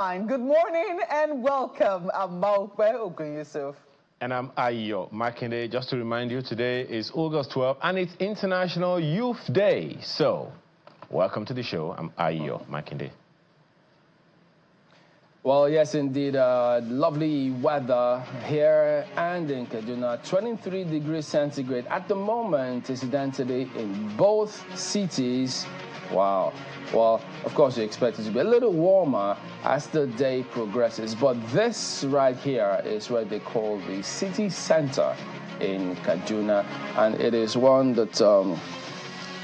Good morning and welcome. I'm Maupe Ogun Yusuf. And I'm Ayo Makinde. Just to remind you, today is August 12th and it's International Youth Day. So, welcome to the show. I'm Ayo Makinde. Well, yes, indeed. Lovely weather here and in Kaduna. 23 degrees centigrade at the moment, incidentally, in both cities. Wow. Well, of course, you expect it to be a little warmer as the day progresses. But this right here is what they call the city center in Kaduna. And it is one that,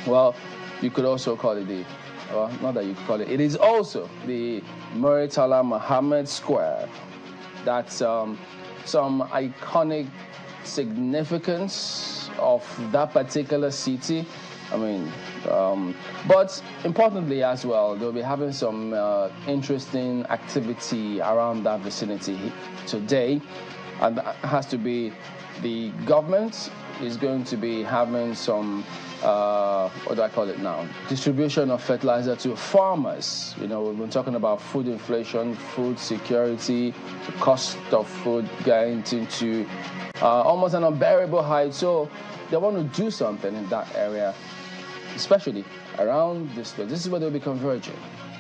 well, you could also call it well, not that you could call it. It is also the Murtala Muhammad Square. That's some iconic significance of that particular city. I mean, but importantly as well, they'll be having some interesting activity around that vicinity today. And that has to be the government is going to be having some, what do I call it now? Distribution of fertilizer to farmers. You know, we've been talking about food inflation, food security, the cost of food getting into almost an unbearable height. So they want to do something in that area, especially around this place. This is where they'll be converging,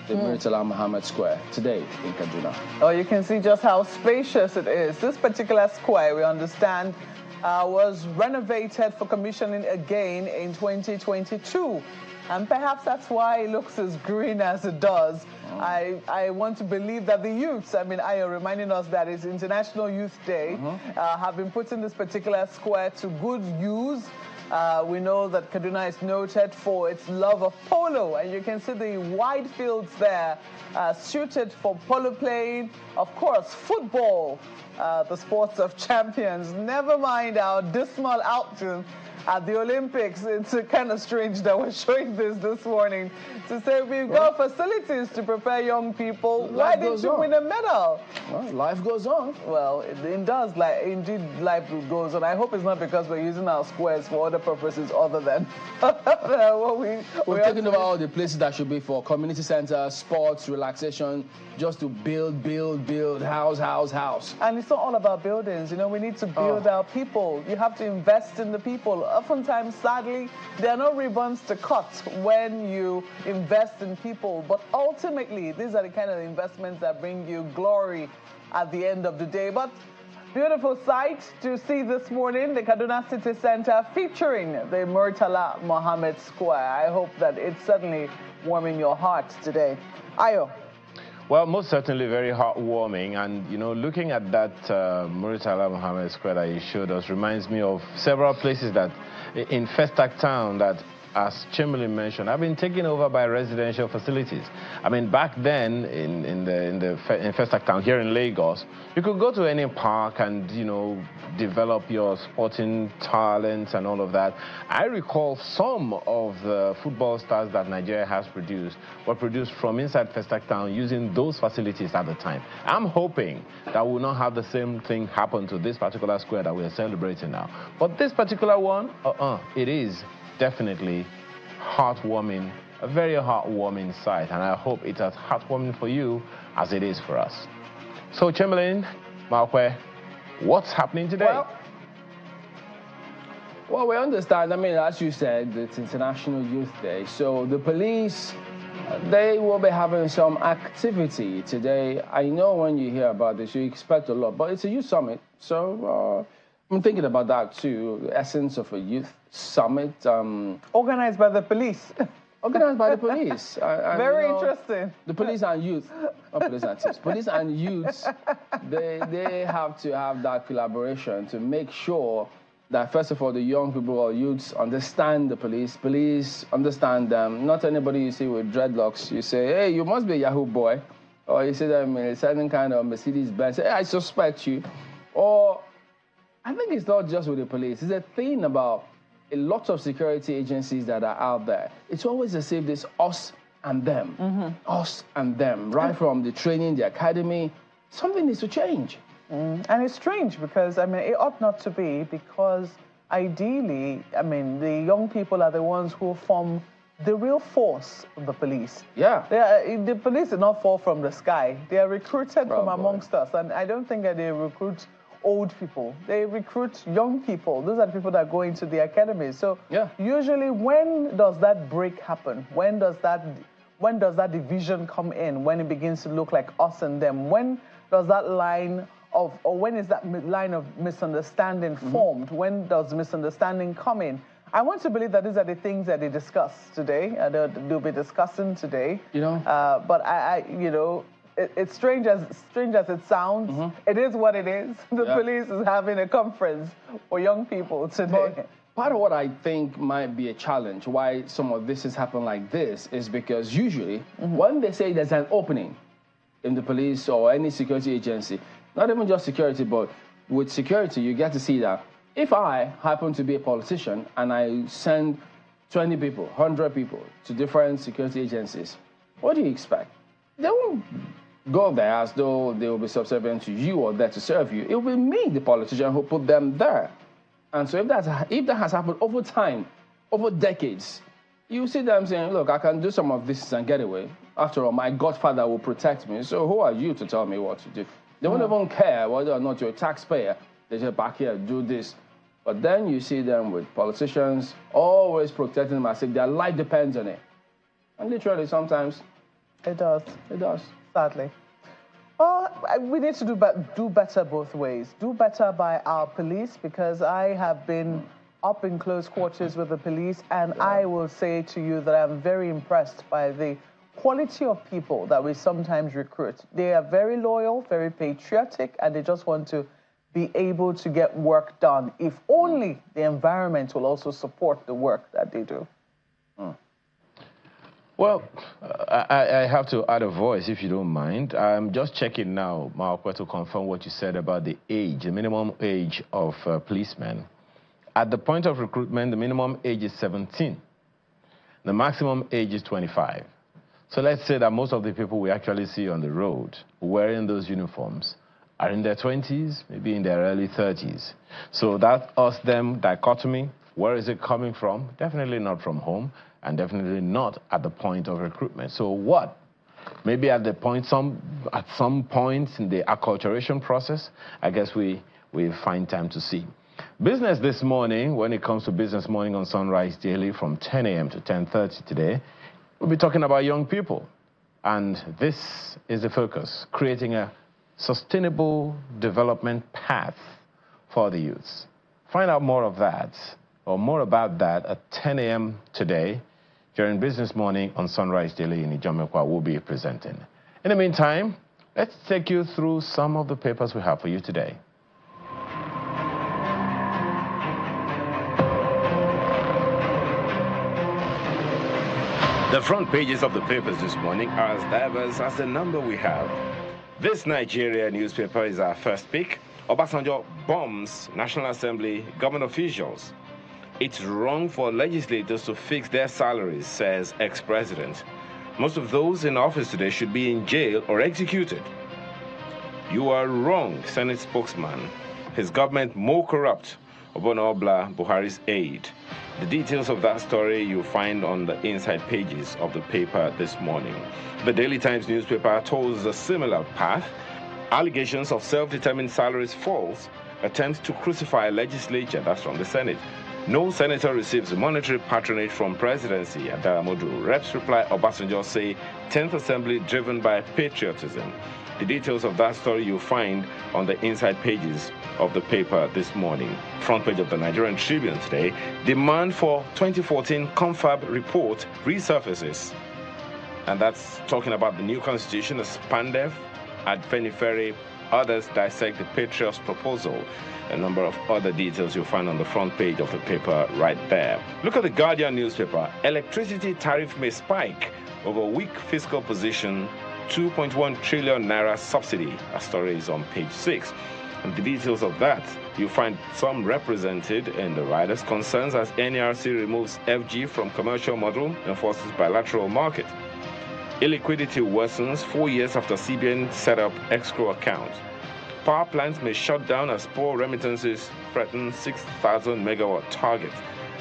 the Murtala Muhammad Square today in Kaduna. Oh, you can see just how spacious it is. This particular square, we understand, was renovated for commissioning again in 2022. And perhaps that's why it looks as green as it does. I want to believe that the youths, I mean, Ayo reminding us that it's International Youth Day, have been putting this particular square to good use. We know that Kaduna is noted for its love of polo, and you can see the wide fields there suited for polo playing. Of course, football, the sports of champions. Never mind our dismal outcome at the Olympics. It's kind of strange that we're showing this morning to say we've got facilities to prepare young people. Why didn't you win a medal? Well, life goes on. Well, it does. Indeed, life goes on. I hope it's not because we're using our squares for other purposes other than what we're talking about all the places that should be for community centers, sports, relaxation, just to build, house. And it's not all about buildings. You know, we need to build our people. You have to invest in the people. Oftentimes, sadly, there are no ribbons to cut when you invest in people. But ultimately, these are the kind of investments that bring you glory at the end of the day. But beautiful sight to see this morning, the Kaduna City Center featuring the Murtala Muhammad Square. I hope that it's certainly warming your heart today. Ayo. Well, most certainly very heartwarming. And, you know, looking at that Murtala Muhammad Square that you showed us reminds me of several places that in Festac Town that, as Chamberlain mentioned, have been taken over by residential facilities. I mean, back then in Festac Town here in Lagos, you could go to any park and, you know, develop your sporting talents and all of that. I recall some of the football stars that Nigeria has produced were produced from inside Festac Town using those facilities at the time. I'm hoping that we'll not have the same thing happen to this particular square that we're celebrating now. But this particular one, it is definitely heartwarming, a very heartwarming sight, and I hope it's as heartwarming for you as it is for us. So, Chamberlain, Maupe, what's happening today? Well, we understand, I mean, as you said, it's International Youth Day, so the police, they will be having some activity today. I know when you hear about this, you expect a lot, but it's a youth summit, so I'm thinking about that too, the essence of a youth summit. Organized by the police. Organized by the police. Very interesting. The police and youth, not police and thieves, police and youths, they have to have that collaboration to make sure that, first of all, the young people or youths understand the police understand them. Not anybody you see with dreadlocks, you say, hey, you must be a Yahoo boy. Or you see them in a certain kind of Mercedes-Benz, hey, I suspect you. Or I think it's not just with the police. It's a thing about a lot of security agencies that are out there. It's always as if there's us and them. Us and them. Right from the training, the academy. Something needs to change. And it's strange because, I mean, it ought not to be, because ideally, I mean, the young people are the ones who form the real force of the police. Yeah. The police did not fall from the sky. They are recruited from amongst us. And I don't think that they recruit old people. They recruit young people. Those are the people that go into the academies. So usually when does that break happen? When does that division come in? When it begins to look like us and them? When does that line of, or when is that line of misunderstanding formed? When does misunderstanding come in? I want to believe that these are the things that they discuss today, they'll be discussing today. You know, but you know, it's strange as it sounds. It is what it is. The police is having a conference for young people today. But part of what I think might be a challenge, why some of this has happened like this, is because usually when they say there's an opening in the police or any security agency, not even just security, but with security, you get to see that if I happen to be a politician and I send 20 people, 100 people to different security agencies, what do you expect? They won't go there as though they will be subservient to you or there to serve you. It will be me, the politician, who put them there. And so if that has happened over time, over decades, you see them saying, look, I can do some of this and get away. After all, my godfather will protect me. So who are you to tell me what to do? They won't even care whether or not you're a taxpayer. They say, back here, do this. But then you see them with politicians always protecting them as if their life depends on it. And literally, sometimes it does. It does. Sadly. Well, we need to do better both ways. Do better by our police, because I have been up in close quarters with the police, and I will say to you that I'm very impressed by the quality of people that we sometimes recruit. They are very loyal, very patriotic, and they just want to be able to get work done, if only the environment will also support the work that they do. Well, I have to add a voice, if you don't mind. I'm just checking now, Mark, to confirm what you said about the age, the minimum age of policemen. At the point of recruitment, the minimum age is 17. The maximum age is 25. So let's say that most of the people we actually see on the road wearing those uniforms are in their 20s, maybe in their early 30s. So that us-them dichotomy, where is it coming from? Definitely not from home, and definitely not at the point of recruitment. So what? Maybe at some point in the acculturation process, I guess we find time to see. Business this morning, when it comes to Business Morning on Sunrise Daily from 10 a.m. to 10:30 today, we'll be talking about young people. And this is the focus, creating a sustainable development path for the youths. Find out more of that, or more about that, at 10 a.m. today during Business Morning on Sunrise Daily in Ijomekwa. We'll be presenting. In the meantime, let's take you through some of the papers we have for you today. The front pages of the papers this morning are as diverse as the number we have. This Nigeria newspaper is our first pick. Obasanjo bombs National Assembly government officials. It's wrong for legislators to fix their salaries, says ex-president. Most of those in office today should be in jail or executed. You are wrong, Senate spokesman. His government more corrupt. Obono Obla, Buhari's aide. The details of that story you'll find on the inside pages of the paper this morning. The Daily Times newspaper toes a similar path. Allegations of self-determined salaries false. Attempts to crucify legislature, that's from the Senate. No senator receives monetary patronage from presidency at Daramodu. Reps reply Obasanjo say 10th Assembly driven by patriotism. The details of that story you'll find on the inside pages of the paper this morning. Front page of the Nigerian Tribune today. Demand for 2014 confab report resurfaces. And that's talking about the new constitution, as Pandef, Adfenifere, others dissect the Patriots proposal. A number of other details you'll find on the front page of the paper right there. Look at the Guardian newspaper. Electricity tariff may spike over weak fiscal position. 2.1 trillion naira subsidy. A story is on page 6. And the details of that, you find some represented in the riders' concerns as NERC removes FG from commercial model and forces bilateral market. Illiquidity worsens 4 years after CBN set up escrow account. Power plants may shut down as poor remittances threaten 6,000 megawatt target.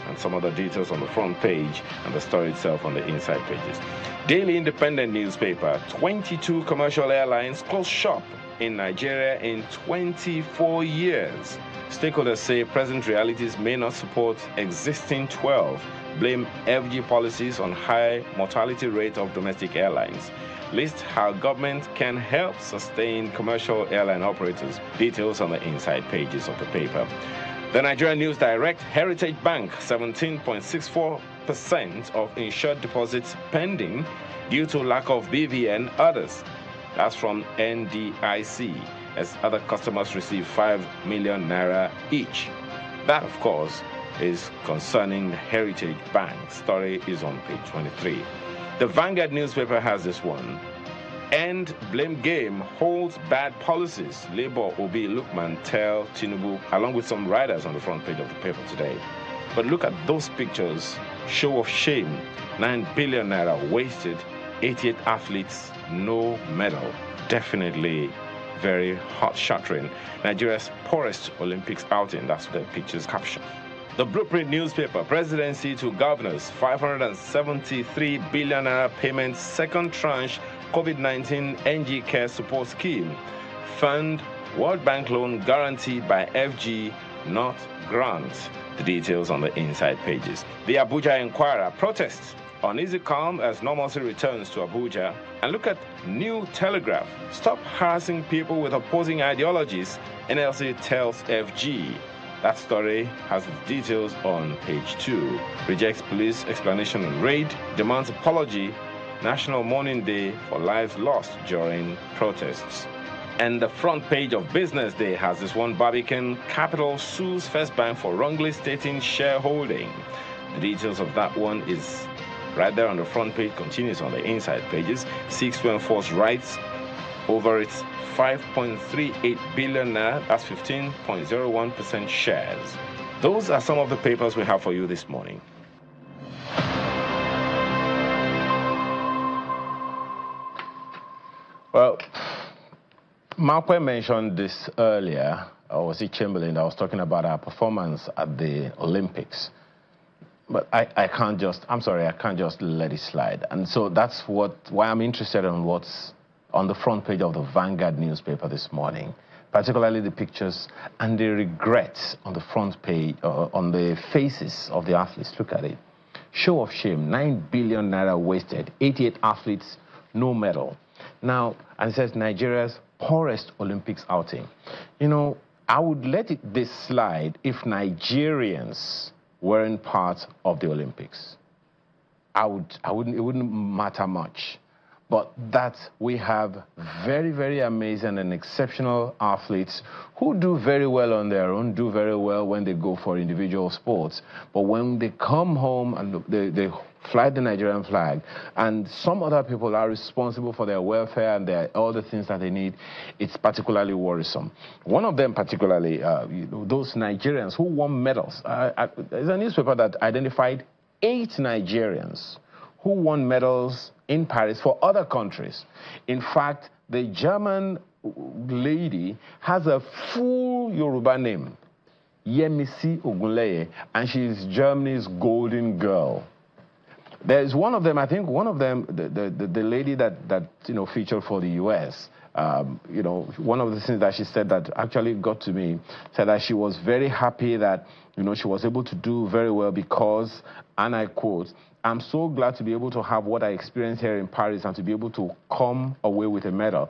and some other details on the front page and the story itself on the inside pages. Daily Independent newspaper, 22 commercial airlines close shop in Nigeria in 24 years. Stakeholders say present realities may not support existing 12. Blame FG policies on high mortality rate of domestic airlines. List how government can help sustain commercial airline operators. Details on the inside pages of the paper. The Nigerian News Direct, Heritage Bank, 17.64% of insured deposits pending due to lack of BVN. Others. That's from NDIC, as other customers receive 5 million naira each. That, of course, is concerning Heritage Bank. Story is on page 23. The Vanguard newspaper has this one. End blame game holds bad policies. Labour Obi Lukman tell Tinubu, along with some riders on the front page of the paper today. But look at those pictures. Show of shame. 9 billion naira wasted. 88 athletes, no medal. Definitely very heart-shattering. Nigeria's poorest Olympics outing. That's the picture's caption. The Blueprint newspaper, presidency to governors, 573 billion naira payment, second tranche, COVID-19 NG Care Support Scheme. Fund, World Bank loan guaranteed by FG, not grant. The details on the inside pages. The Abuja Inquirer, protests. Uneasy calm as normalcy returns to Abuja. And look at New Telegraph. Stop harassing people with opposing ideologies, NLC tells FG. That story has its details on page 2. Rejects police explanation on raid, demands apology, National Mourning Day for lives lost during protests. And the front page of Business Day has this one. Barbican Capital sues First Bank for wrongly stating shareholding. The details of that one is right there on the front page, continues on the inside pages. Seeks to enforce rights over its 5.38 billion naira, that's 15.01% shares. Those are some of the papers we have for you this morning. Well, Markwe mentioned this earlier, or was it Chamberlain that was talking about our performance at the Olympics. But I can't just let it slide. And so that's why I'm interested in what's on the front page of the Vanguard newspaper this morning, particularly the pictures and the regrets on the front page, on the faces of the athletes. Look at it. Show of shame, 9 billion naira wasted, 88 athletes, no medal. Now, and it says Nigeria's poorest Olympics outing. You know, I would let this slide if Nigerians weren't part of the Olympics. It wouldn't matter much. But that we have very, very amazing and exceptional athletes who do very well on their own, do very well when they go for individual sports. But when they come home and they fly the Nigerian flag, and some other people are responsible for their welfare and all the things that they need, it's particularly worrisome. One of them particularly, those Nigerians who won medals. There's a newspaper that identified 8 Nigerians who won medals in Paris for other countries. In fact, the German lady has a full Yoruba name, Yemisi Ogunleye, and she's Germany's golden girl. There's one of them, I think one of them, the lady that featured for the US, one of the things that she said that actually got to me, said that she was very happy that, she was able to do very well because, and I quote, "I'm so glad to be able to have what I experienced here in Paris and to be able to come away with a medal.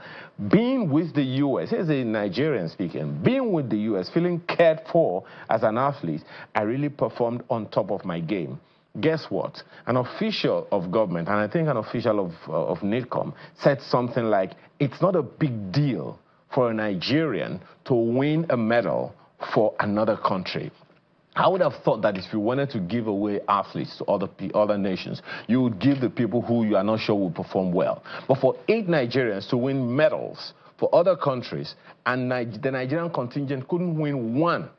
Being with the U.S., here's a Nigerian speaking, being with the U.S., feeling cared for as an athlete, I really performed on top of my game." Guess what? An official of government, and I think an official of NIDCOM, said something like, it's not a big deal for a Nigerian to win a medal for another country. I would have thought that if you wanted to give away athletes to other nations, you would give the people who you are not sure will perform well. But for 8 Nigerians to win medals for other countries, and the Nigerian contingent couldn't win one,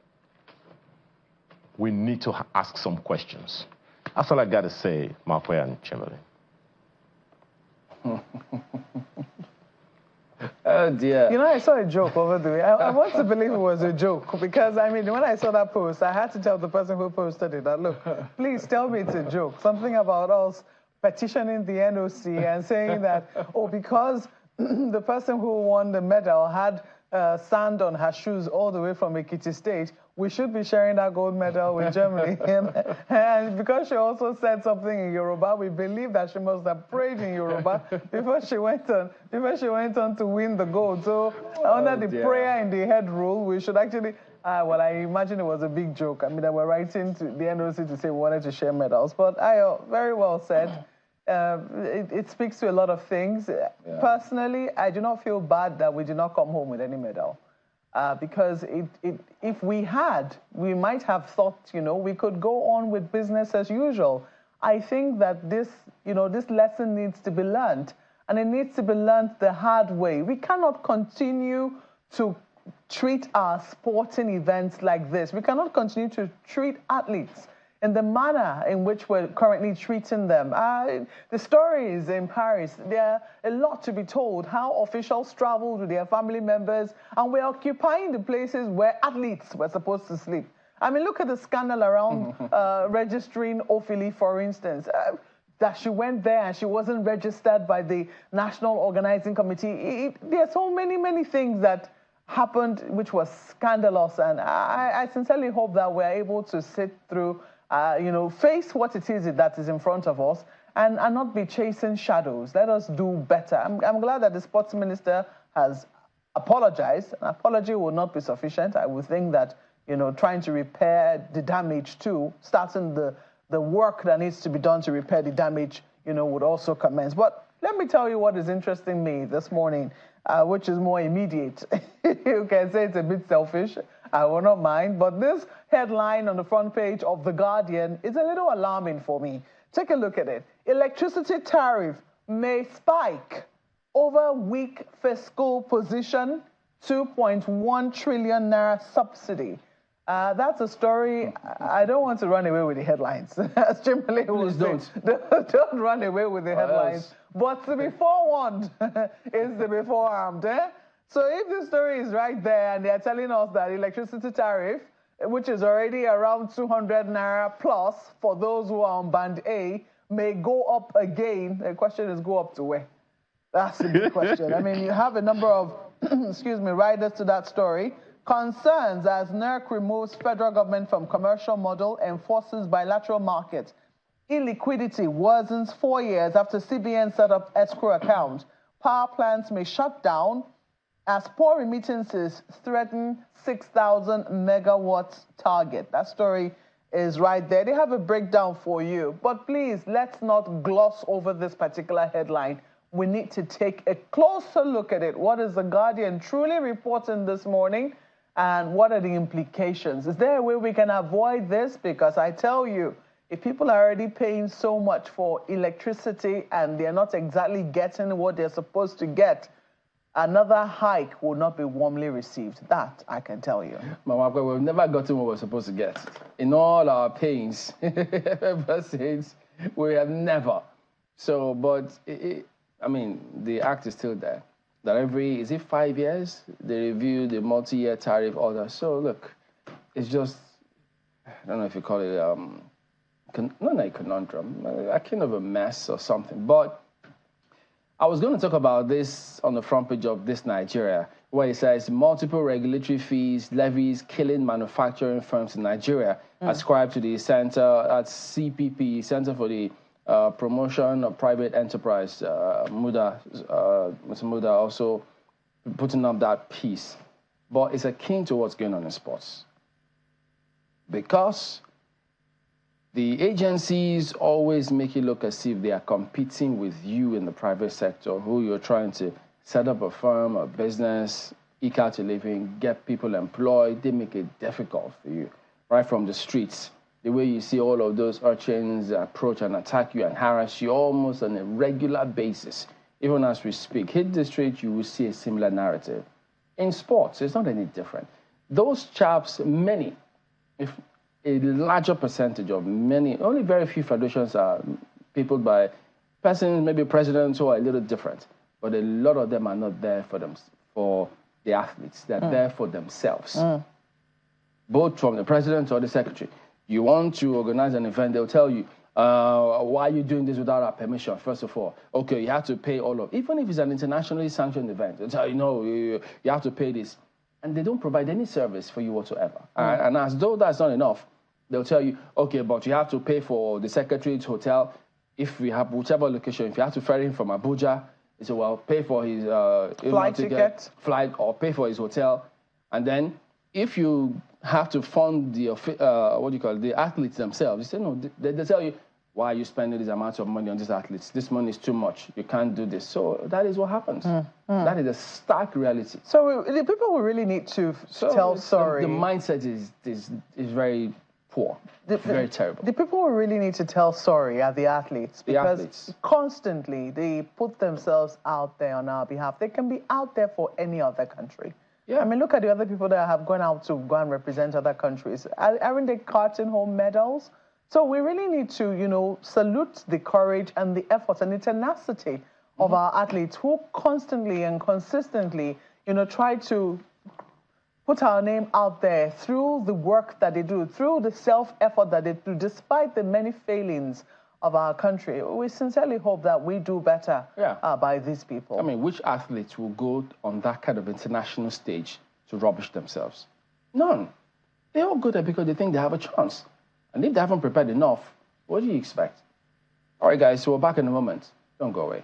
we need to ask some questions. That's all I got to say, Markwe and Chamberlain. Oh, dear. You know, I saw a joke over the way. I want to believe it was a joke because, I mean, when I saw that post, I had to tell the person who posted it that, look, please tell me it's a joke. Something about us petitioning the NOC and saying that, oh, because the person who won the medal had sand on her shoes all the way from Ekiti State, we should be sharing that gold medal with Germany. And because she also said something in Yoruba, we believe that she must have prayed in Yoruba before she went on to win the gold. So under the prayer in the head rule, we should actually, well, I imagine it was a big joke. I mean, they were writing to the NOC to say we wanted to share medals, but very well said. It speaks to a lot of things. Yeah. Personally, I do not feel bad that we did not come home with any medal. Because if we had, we might have thought, you know, we could go on with business as usual. I think that this, you know, this lesson needs to be learned, and it needs to be learned the hard way. We cannot continue to treat our sporting events like this. We cannot continue to treat athletes in the manner in which we're currently treating them. The stories in Paris, there are a lot to be told, how officials traveled with their family members, and we're occupying the places where athletes were supposed to sleep. I mean, look at the scandal around registering Ophili, for instance. That she went there and she wasn't registered by the National Organizing Committee. There are so many things that happened which was scandalous, and I sincerely hope that we're able to sit through you know, face what it is that is in front of us and not be chasing shadows. Let us do better. I'm glad that the sports minister has apologized. An apology will not be sufficient. I would think that, you know, trying to repair the damage too, starting the work that needs to be done to repair the damage, you know, would also commence. But let me tell you what is interesting me this morning, which is more immediate. You can say it's a bit selfish. I will not mind, but this headline on the front page of The Guardian is a little alarming for me. Take a look at it. Electricity tariff may spike over weak fiscal position, 2.1 trillion naira subsidy. That's a story. I don't want to run away with the headlines. As Chimele would say, don't run away with the headlines. But to be forewarned is to be forearmed. So if the story is right there and they're telling us that electricity tariff, which is already around 200 naira plus for those who are on band A, may go up again, the question is go up to where? That's the big question. I mean, you have a number of, excuse me, riders to that story. Concerns as NERC removes federal government from commercial model, enforces bilateral market. Illiquidity worsens 4 years after CBN set up escrow account. Power plants may shut down as poor remittances threaten 6,000 megawatts target. That story is right there. They have a breakdown for you. But please, let's not gloss over this particular headline. We need to take a closer look at it. What is The Guardian truly reporting this morning? And what are the implications? Is there a way we can avoid this? Because I tell you, if people are already paying so much for electricity and they're not exactly getting what they're supposed to get, another hike will not be warmly received. That I can tell you. Mama, we've never gotten what we're supposed to get. In all our pains, ever since, we have never. So, but, I mean, the act is still there. That every, is it 5 years? They review the multi-year tariff order. So, look, it's just, I don't know if you call it, not a conundrum, a kind of a mess or something. But I was going to talk about this on the front page of This Nigeria, where it says multiple regulatory fees, levies, killing manufacturing firms in Nigeria, ascribed to the Center, that's CPP, Center for the Promotion of Private Enterprise, Mr. Muda also putting up that piece. But it's akin to what's going on in sports. Because the agencies always make it look as if they are competing with you in the private sector, who you're trying to set up a firm, a business, eke out a living, get people employed. They make it difficult for you, right from the streets. The way you see all of those urchins approach and attack you and harass you almost on a regular basis. Even as we speak, hit the street, you will see a similar narrative. In sports, it's not any different. Those chaps, many, if a larger percentage of many, only very few federations are peopled by persons, maybe presidents who are a little different, but a lot of them are not there for for the athletes. They're there for themselves, both from the president or the secretary. You want to organize an event, they'll tell you, why are you doing this without our permission, first of all? Okay, you have to pay all of it. Even if it's an internationally sanctioned event, they'll tell you, no, you have to pay this. And they don't provide any service for you whatsoever. And as though that's not enough, they'll tell you, okay, but you have to pay for the secretary's hotel. If we have whichever location, if you have to ferry him from Abuja, they say, well, pay for his flight, or pay for his hotel. And then if you have to fund the the athletes themselves, they say, no, they tell you, why are you spending this amount of money on these athletes? This money is too much. You can't do this. So that is what happens. That is a stark reality. So the people will really need to tell sorry. The mindset is very poor, very terrible. The people will really need to tell sorry are the athletes, because constantly they put themselves out there on our behalf. They can be out there for any other country. Yeah. I mean, look at the other people that have gone out to go and represent other countries. Aren't they carting home medals? So we really need to, salute the courage and the efforts and the tenacity of our athletes who constantly and consistently, try to put our name out there through the work that they do, through the self-effort that they do, despite the many failings of our country. We sincerely hope that we do better by these people. I mean, which athletes will go on that kind of international stage to rubbish themselves? None. They all go there because they think they have a chance. And if they haven't prepared enough, what do you expect? All right, guys, so we're back in a moment. Don't go away.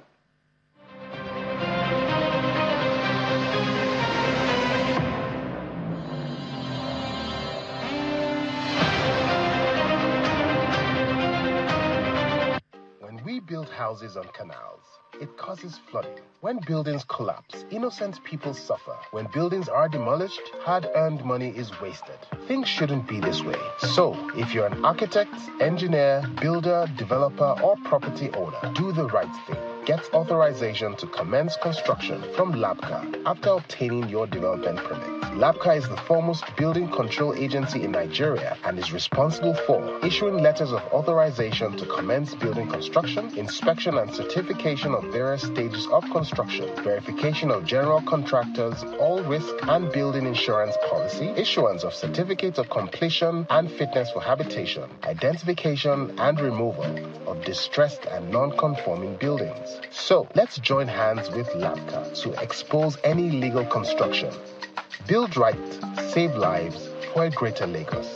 When we build houses on canals, it causes flooding. When buildings collapse, innocent people suffer. When buildings are demolished, hard-earned money is wasted. Things shouldn't be this way. So, if you're an architect, engineer, builder, developer, or property owner, do the right thing. Get authorization to commence construction from LABCA after obtaining your development permit. LABCA is the foremost building control agency in Nigeria and is responsible for issuing letters of authorization to commence building construction, inspection and certification of various stages of construction, verification of general contractors, all risk and building insurance policy, issuance of certificates of completion and fitness for habitation, identification and removal of distressed and non-conforming buildings. So, let's join hands with LABCA to expose any illegal construction. Build right, save lives for a greater Lagos.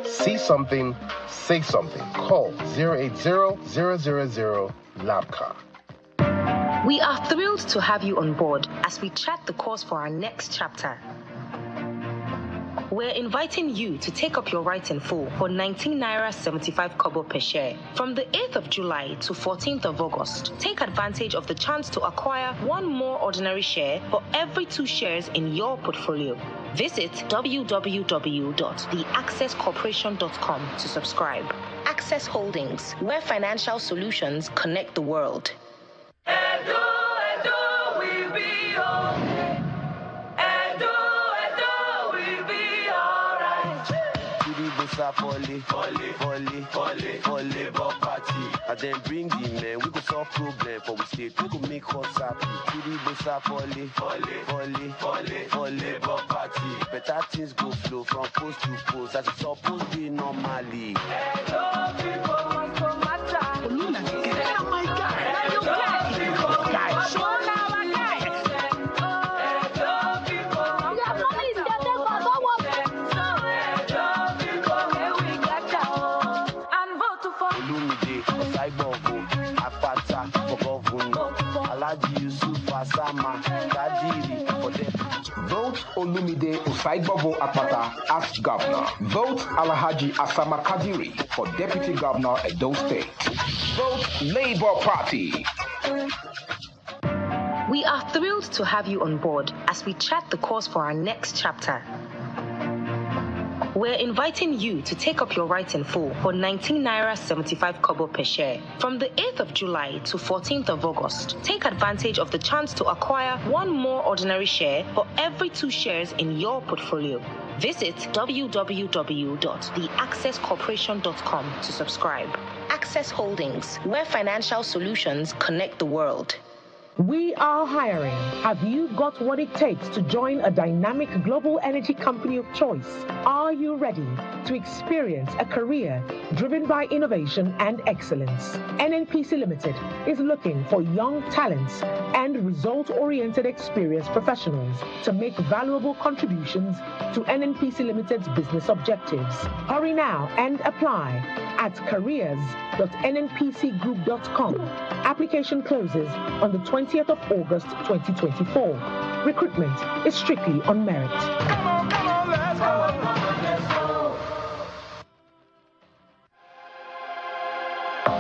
See something, say something. Call 080-000-LABCA. We are thrilled to have you on board as we chart the course for our next chapter. We're inviting you to take up your rights in full for 19 Naira 75 kobo per share. From the 8th of July to 14th of August, take advantage of the chance to acquire one more ordinary share for every 2 shares in your portfolio. Visit www.theaccesscorporation.com to subscribe. Access Holdings, where financial solutions connect the world. Labor party. And then bring the men, we go solve problem for we state, we go make us happy. For Labor party. Better things go flow from post to post as it's supposed to be normally. Hello, people want to matter. Oh my God. Vote Olumide Osaibobo Akpata as governor. Vote Alhaji Asama Kadiri for deputy governor Edo State. Vote Labour Party. We are thrilled to have you on board as we chart the course for our next chapter. We're inviting you to take up your rights in full for 19 Naira 75 kobo per share. From the 8th of July to 14th of August, take advantage of the chance to acquire one more ordinary share for every 2 shares in your portfolio. Visit www.theaccesscorporation.com to subscribe. Access Holdings, where financial solutions connect the world. We are hiring. Have you got what it takes to join a dynamic global energy company of choice? Are you ready to experience a career driven by innovation and excellence? NNPC Limited is looking for young talents and result-oriented experienced professionals to make valuable contributions to NNPC Limited's business objectives. Hurry now and apply at careers.nnpcgroup.com. Application closes on the 20th of August 2024. Recruitment is strictly on merit. Come on, let's go.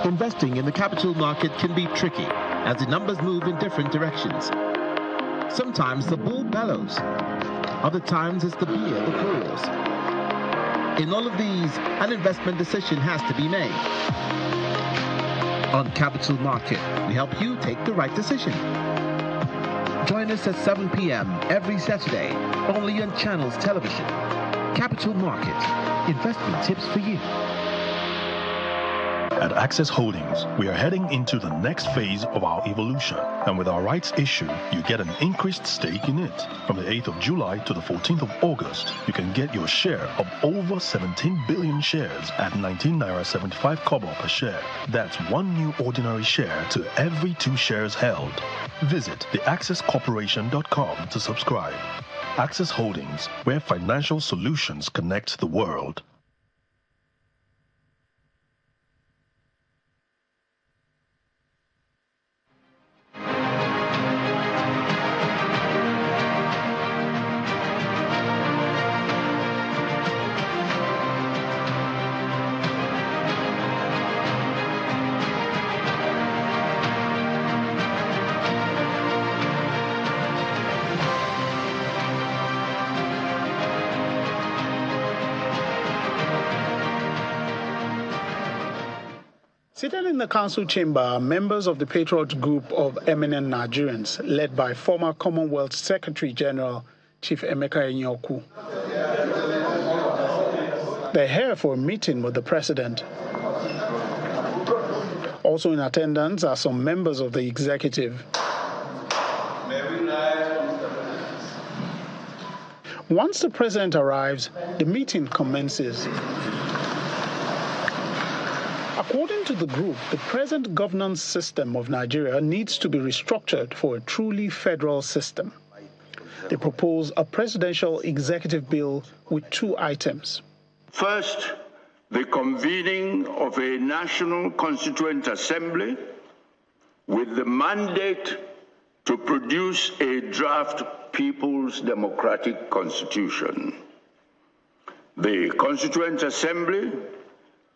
Investing in the capital market can be tricky as the numbers move in different directions. Sometimes the bull bellows. Other times it's the beer that roars. In all of these, an investment decision has to be made. On Capital Market, we help you take the right decision. Join us at 7 p.m. every Saturday, only on Channels Television. Capital Market, investment tips for you. At Access Holdings, we are heading into the next phase of our evolution. And with our rights issue, you get an increased stake in it. From the 8th of July to the 14th of August, you can get your share of over 17 billion shares at 19 Naira 75 kobo per share. That's one new ordinary share to every 2 shares held. Visit theaccesscorporation.com to subscribe. Access Holdings, where financial solutions connect the world. Seated in the council chamber are members of the Patriots group of eminent Nigerians, led by former Commonwealth Secretary General Chief Emeka Enyoku. They're here for a meeting with the president. Also in attendance are some members of the executive. Once the president arrives, the meeting commences. According to the group, the present governance system of Nigeria needs to be restructured for a truly federal system. They propose a presidential executive bill with 2 items. First, the convening of a National Constituent Assembly with the mandate to produce a draft People's Democratic Constitution. The Constituent Assembly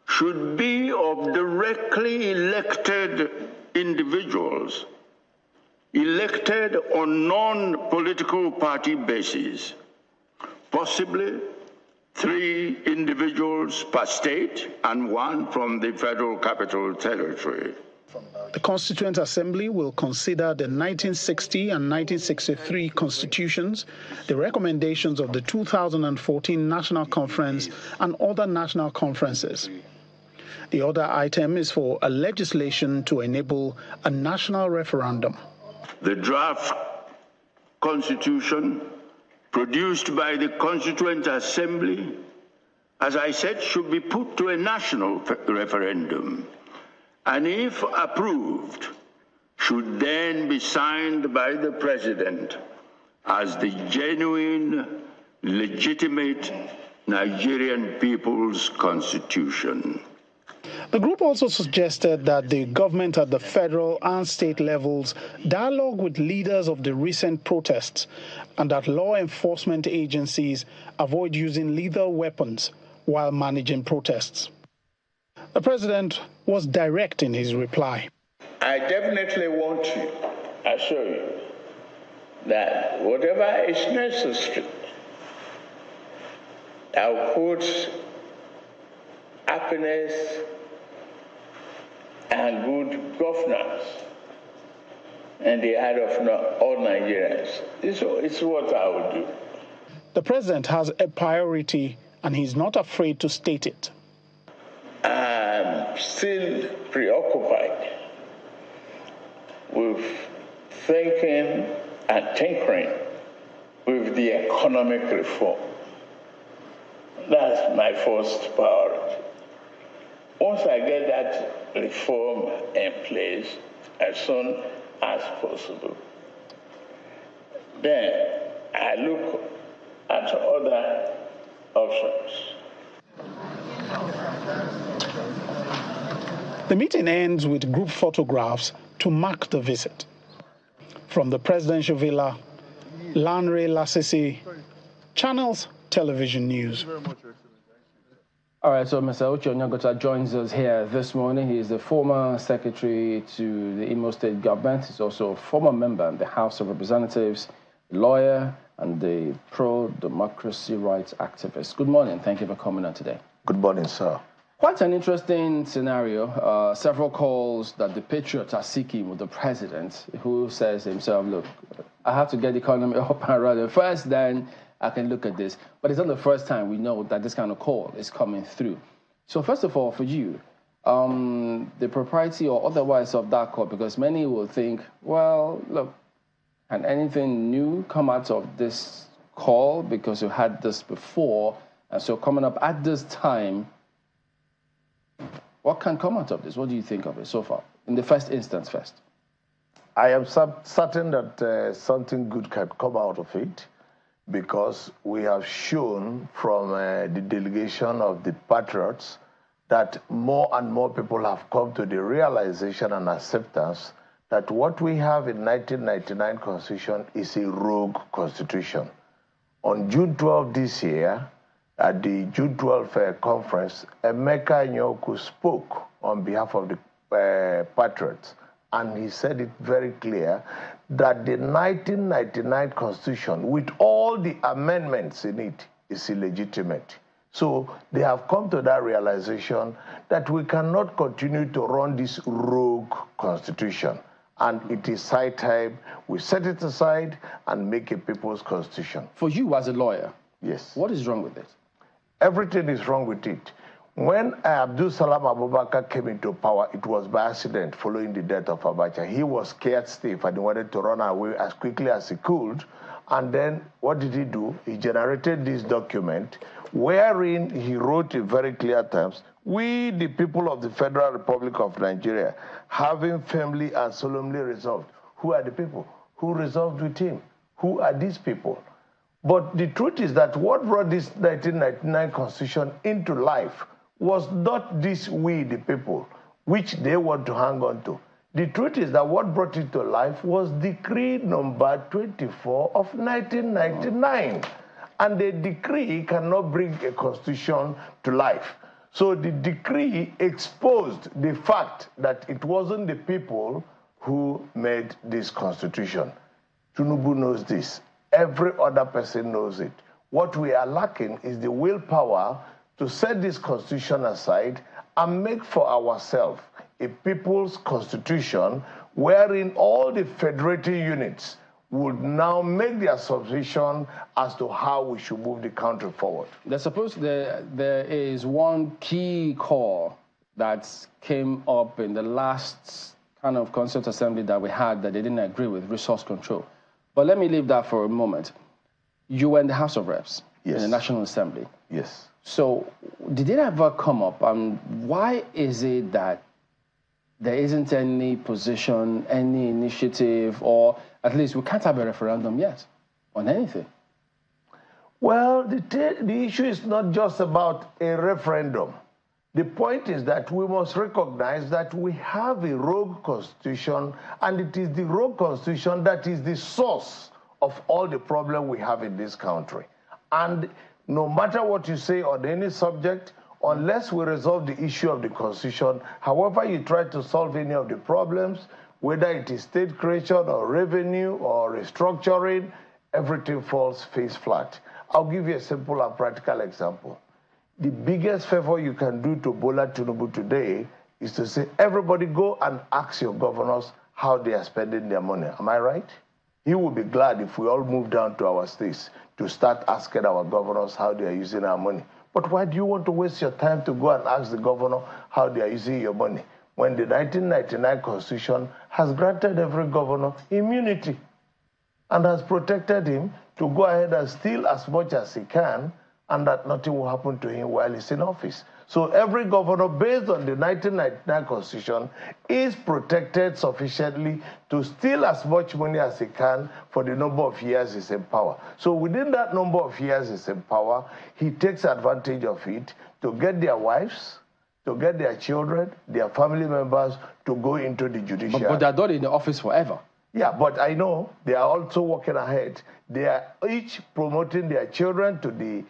should be of directly elected individuals, elected on non-political party basis, possibly 3 individuals per state and 1 from the Federal Capital Territory. The Constituent Assembly will consider the 1960 and 1963 constitutions, the recommendations of the 2014 National Conference, and other national conferences. The other item is for a legislation to enable a national referendum. The draft constitution produced by the Constituent Assembly, as I said, should be put to a national referendum, and if approved, should then be signed by the President as the genuine, legitimate Nigerian people's constitution. The group also suggested that the government at the federal and state levels dialogue with leaders of the recent protests and that law enforcement agencies avoid using lethal weapons while managing protests. The president was direct in his reply. I definitely want to assure you that whatever is necessary, I'll put happiness and good governance in the heart of all Nigerians. It's what I will do. The president has a priority and he's not afraid to state it. I'm still preoccupied with thinking and tinkering with the economic reform. That's my first priority. Once I get that reform in place as soon as possible, then I look at other options. The meeting ends with group photographs to mark the visit. From the presidential villa, Lanre Lasisi, Channels Television News. All right, so Mr. Uche Onyagota joins us here this morning. He is the former secretary to the Imo State government. He's also a former member in the House of Representatives, lawyer, and the pro-democracy rights activist. Good morning. Thank you for coming on today. Good morning, sir. Quite an interesting scenario. Several calls that the Patriots are seeking with the president, who says to himself, look, I have to get the economy up and running first, then I can look at this. But it's not the first time we know that this kind of call is coming through. So first of all, for you, the propriety or otherwise of that call, because many will think, well, look, can anything new come out of this call? Because you had this before. And so coming up at this time, what can come out of this? What do you think of it so far? In the first instance first. I am certain that something good can come out of it, because we have shown from the delegation of the Patriots that more and more people have come to the realization and acceptance that what we have in 1999 Constitution is a rogue constitution. On June 12 this year, at the June 12 conference, Emeka Nyoku spoke on behalf of the Patriots, and he said it very clear that the 1999 Constitution, with all the amendments in it, is illegitimate. So they have come to that realization that we cannot continue to run this rogue constitution. And it is high time we set it aside and make a people's constitution. For you as a lawyer, yes, what is wrong with it? Everything is wrong with it. When Abdul Salam Abubakar came into power, it was by accident following the death of Abacha. He was scared stiff and he wanted to run away as quickly as he could. And then what did he do? He generated this document wherein he wrote in very clear terms, we, the people of the Federal Republic of Nigeria, having firmly and solemnly resolved. Who are the people? Who resolved with him? Who are these people? But the truth is that what brought this 1999 Constitution into life was not this we, the people, which they want to hang on to. The truth is that what brought it to life was Decree number 24 of 1999. And the decree cannot bring a constitution to life. So the decree exposed the fact that it wasn't the people who made this constitution. Tinubu knows this. Every other person knows it. What we are lacking is the willpower to set this constitution aside and make for ourselves a people's constitution wherein all the federating units would now make their submission as to how we should move the country forward. There is one key call that came up in the last kind of Constituent Assembly that we had that they didn't agree with, resource control. But let me leave that for a moment. You were in the House of Reps, yes, in the National Assembly. Yes. So did it ever come up? Why is it that there isn't any position, any initiative, or at least we can't have a referendum yet on anything? Well, the issue is not just about a referendum. The point is that we must recognize that we have a rogue constitution, and it is the rogue constitution that is the source of all the problem we have in this country. And no matter what you say on any subject, unless we resolve the issue of the constitution, however you try to solve any of the problems, whether it is state creation or revenue or restructuring, everything falls face flat. I'll give you a simple and practical example. The biggest favor you can do to Bola Tinubu today is to say, everybody go and ask your governors how they are spending their money. Am I right? He will be glad if we all move down to our states to start asking our governors how they are using our money. But why do you want to waste your time to go and ask the governor how they are using your money? when the 1999 Constitution has granted every governor immunity and has protected him to go ahead and steal as much as he can, and that nothing will happen to him while he's in office. So every governor, based on the 1999 Constitution, is protected sufficiently to steal as much money as he can for the number of years he's in power. So within that number of years he's in power, he takes advantage of it to get their wives, to get their children, their family members to go into the judiciary. But they're not in the office forever. Yeah, but I know they are also working ahead. They are each promoting their children to the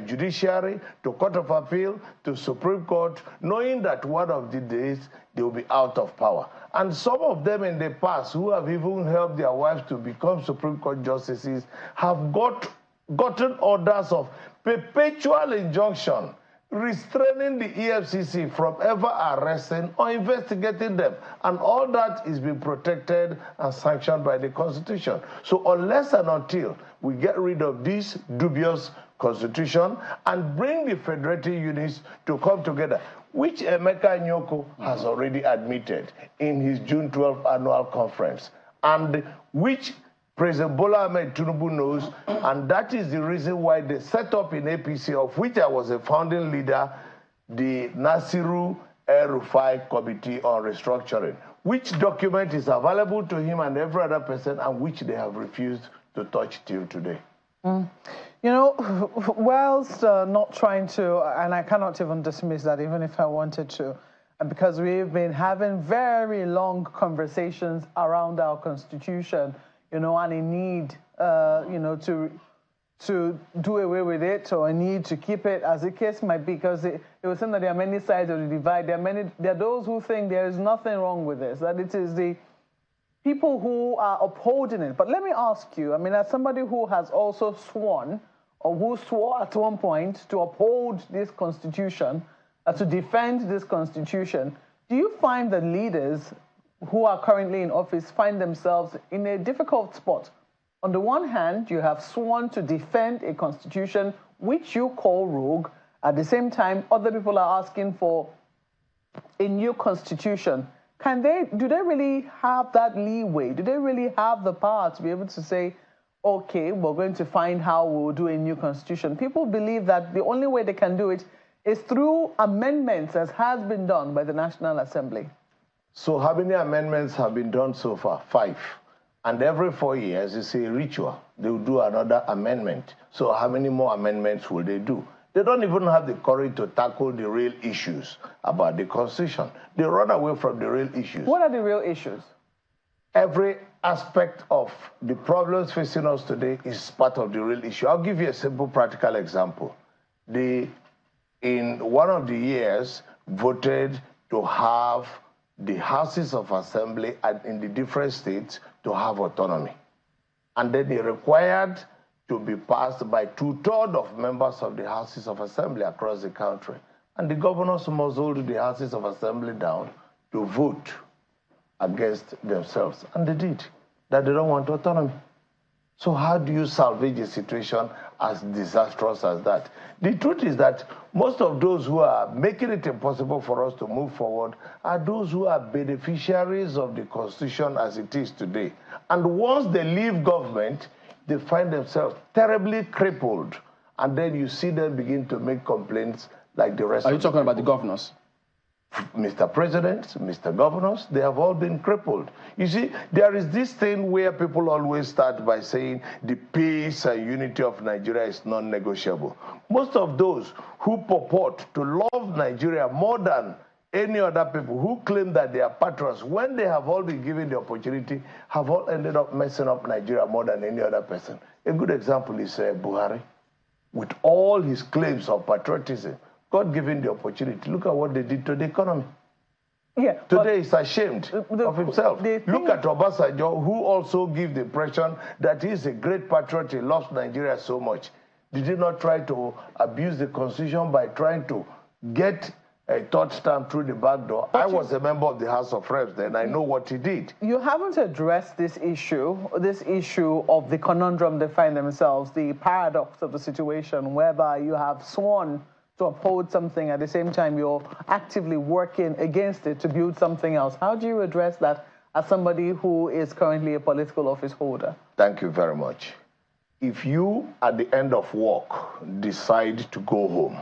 judiciary, to Court of Appeal, to Supreme Court, knowing that one of the days they will be out of power. And some of them in the past who have even helped their wives to become Supreme Court justices have gotten orders of perpetual injunction restraining the EFCC from ever arresting or investigating them. And all that is being protected and sanctioned by the Constitution. So unless and until we get rid of this dubious Constitution and bring the federative units to come together, which Emeka Nyoko has already admitted in his June 12th annual conference, and which President Bola Ahmed Tinubu knows, and that is the reason why they set up in APC, of which I was a founding leader, the Nasiru El-Rufai Committee on Restructuring, which document is available to him and every other person, and which they have refused to touch till today. You know, whilst not trying to, and I cannot even dismiss that even if I wanted to, because we've been having very long conversations around our Constitution, you know, and a need, you know, to do away with it, or a need to keep it, as the case might be, because it was saying that there are many sides of the divide. There are those who think there is nothing wrong with this, that it is the people who are upholding it. But let me ask you, I mean, as somebody who has also sworn, or who swore at one point to uphold this Constitution, to defend this Constitution, do you find that leaders who are currently in office find themselves in a difficult spot? On the one hand, you have sworn to defend a Constitution which you call rogue. At the same time, other people are asking for a new Constitution. Do they really have that leeway? Do they really have the power to be able to say, okay, we're going to find how we'll do a new Constitution? People believe that the only way they can do it is through amendments, as has been done by the National Assembly. So how many amendments have been done so far? 5. And every 4 years, it's a ritual. They will do another amendment. So how many more amendments will they do? They don't even have the courage to tackle the real issues about the Constitution. They run away from the real issues. What are the real issues? Every aspect of the problems facing us today is part of the real issue. I'll give you a simple practical example. In one of the years, voted to have the houses of assembly in the different states to have autonomy. And then they required to be passed by 2/3 of members of the houses of assembly across the country. And the governors must hold the houses of assembly down to vote against themselves. And they did, that they don't want autonomy. So how do you salvage a situation as disastrous as that? The truth is that most of those who are making it impossible for us to move forward are those who are beneficiaries of the Constitution as it is today. And once they leave government, they find themselves terribly crippled. And then you see them begin to make complaints like the rest of the people. Are you talking about the governors? Mr. President, Mr. Governors, they have all been crippled. You see, there is this thing where people always start by saying the peace and unity of Nigeria is non-negotiable. Most of those who purport to love Nigeria more than any other people, who claim that they are patriots, when they have all been given the opportunity, have all ended up messing up Nigeria more than any other person. A good example is Buhari. With all his claims of patriotism, God giving the opportunity. Look at what they did to the economy. Yeah, today he's ashamed of himself. Look at Obasanjo, who also gives the impression that he's a great patriot, he loves Nigeria so much. Did he not try to abuse the Constitution by trying to get a third stamp through the back door? I was a member of the House of Reps then. I know what he did. You haven't addressed this issue of the conundrum they find themselves, the paradox of the situation whereby you have sworn to uphold something, at the same time you're actively working against it to build something else. How do you address that as somebody who is currently a political office holder? Thank you very much. If you, at the end of work, decide to go home,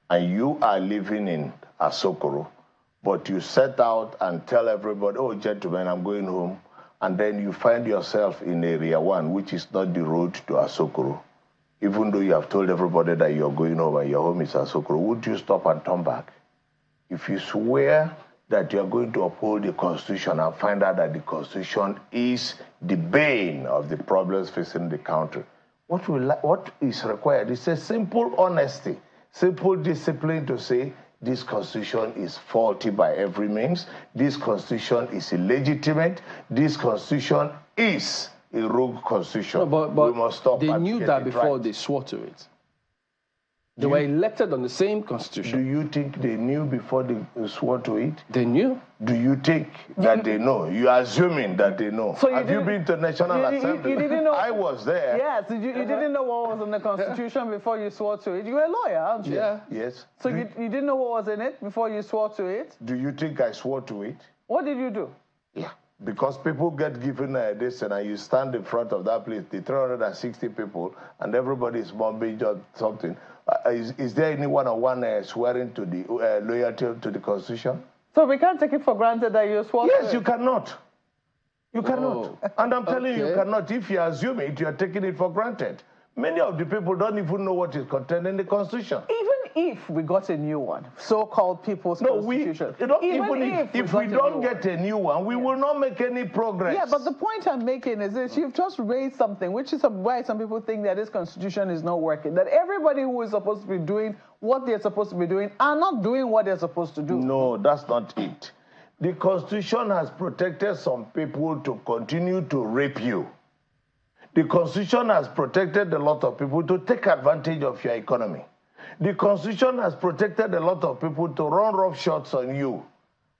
and you are living in Asokoro, but you set out and tell everybody, oh, gentlemen, I'm going home, and then you find yourself in Area 1, which is not the road to Asokoro, even though you have told everybody that you're going home and your home is Asokoro, would you stop and turn back? If you swear that you're going to uphold the Constitution and find out that the Constitution is the bane of the problems facing the country, what is required is a simple honesty, simple discipline to say, this Constitution is faulty by every means, this Constitution is illegitimate, this Constitution is a rogue Constitution. No, but we must stop. They knew that before they swore to it. They were elected on the same Constitution. Do you think they knew before they swore to it? They knew. Do you think that they know? You're assuming that they know. So have you been to National Assembly? You didn't know. I was there. Yes, you didn't know what was in the Constitution before you swore to it. You were a lawyer, aren't you? Yeah. Yes. So you didn't know what was in it before you swore to it? Do you think I swore to it? What did you do? Yeah. Because people get given this, and you stand in front of that place, the 360 people, and everybody is bombing just something. Is there any one-on-one swearing to the loyalty to the Constitution? So we can't take it for granted that you swore to it? Yes, you cannot. You cannot. And I'm telling you, you cannot. If you assume it, you are taking it for granted. Many of the people don't even know what is contained in the Constitution. Even if we got a new one, so-called People's Constitution. Even if we don't get a new one, we will not make any progress. Yeah, but the point I'm making is this. You've just raised something, which is why some people think that this Constitution is not working, that everybody who is supposed to be doing what they're supposed to be doing are not doing what they're supposed to do. No, that's not it. The Constitution has protected some people to continue to rape you. The Constitution has protected a lot of people to take advantage of your economy. The Constitution has protected a lot of people to run rough shots on you.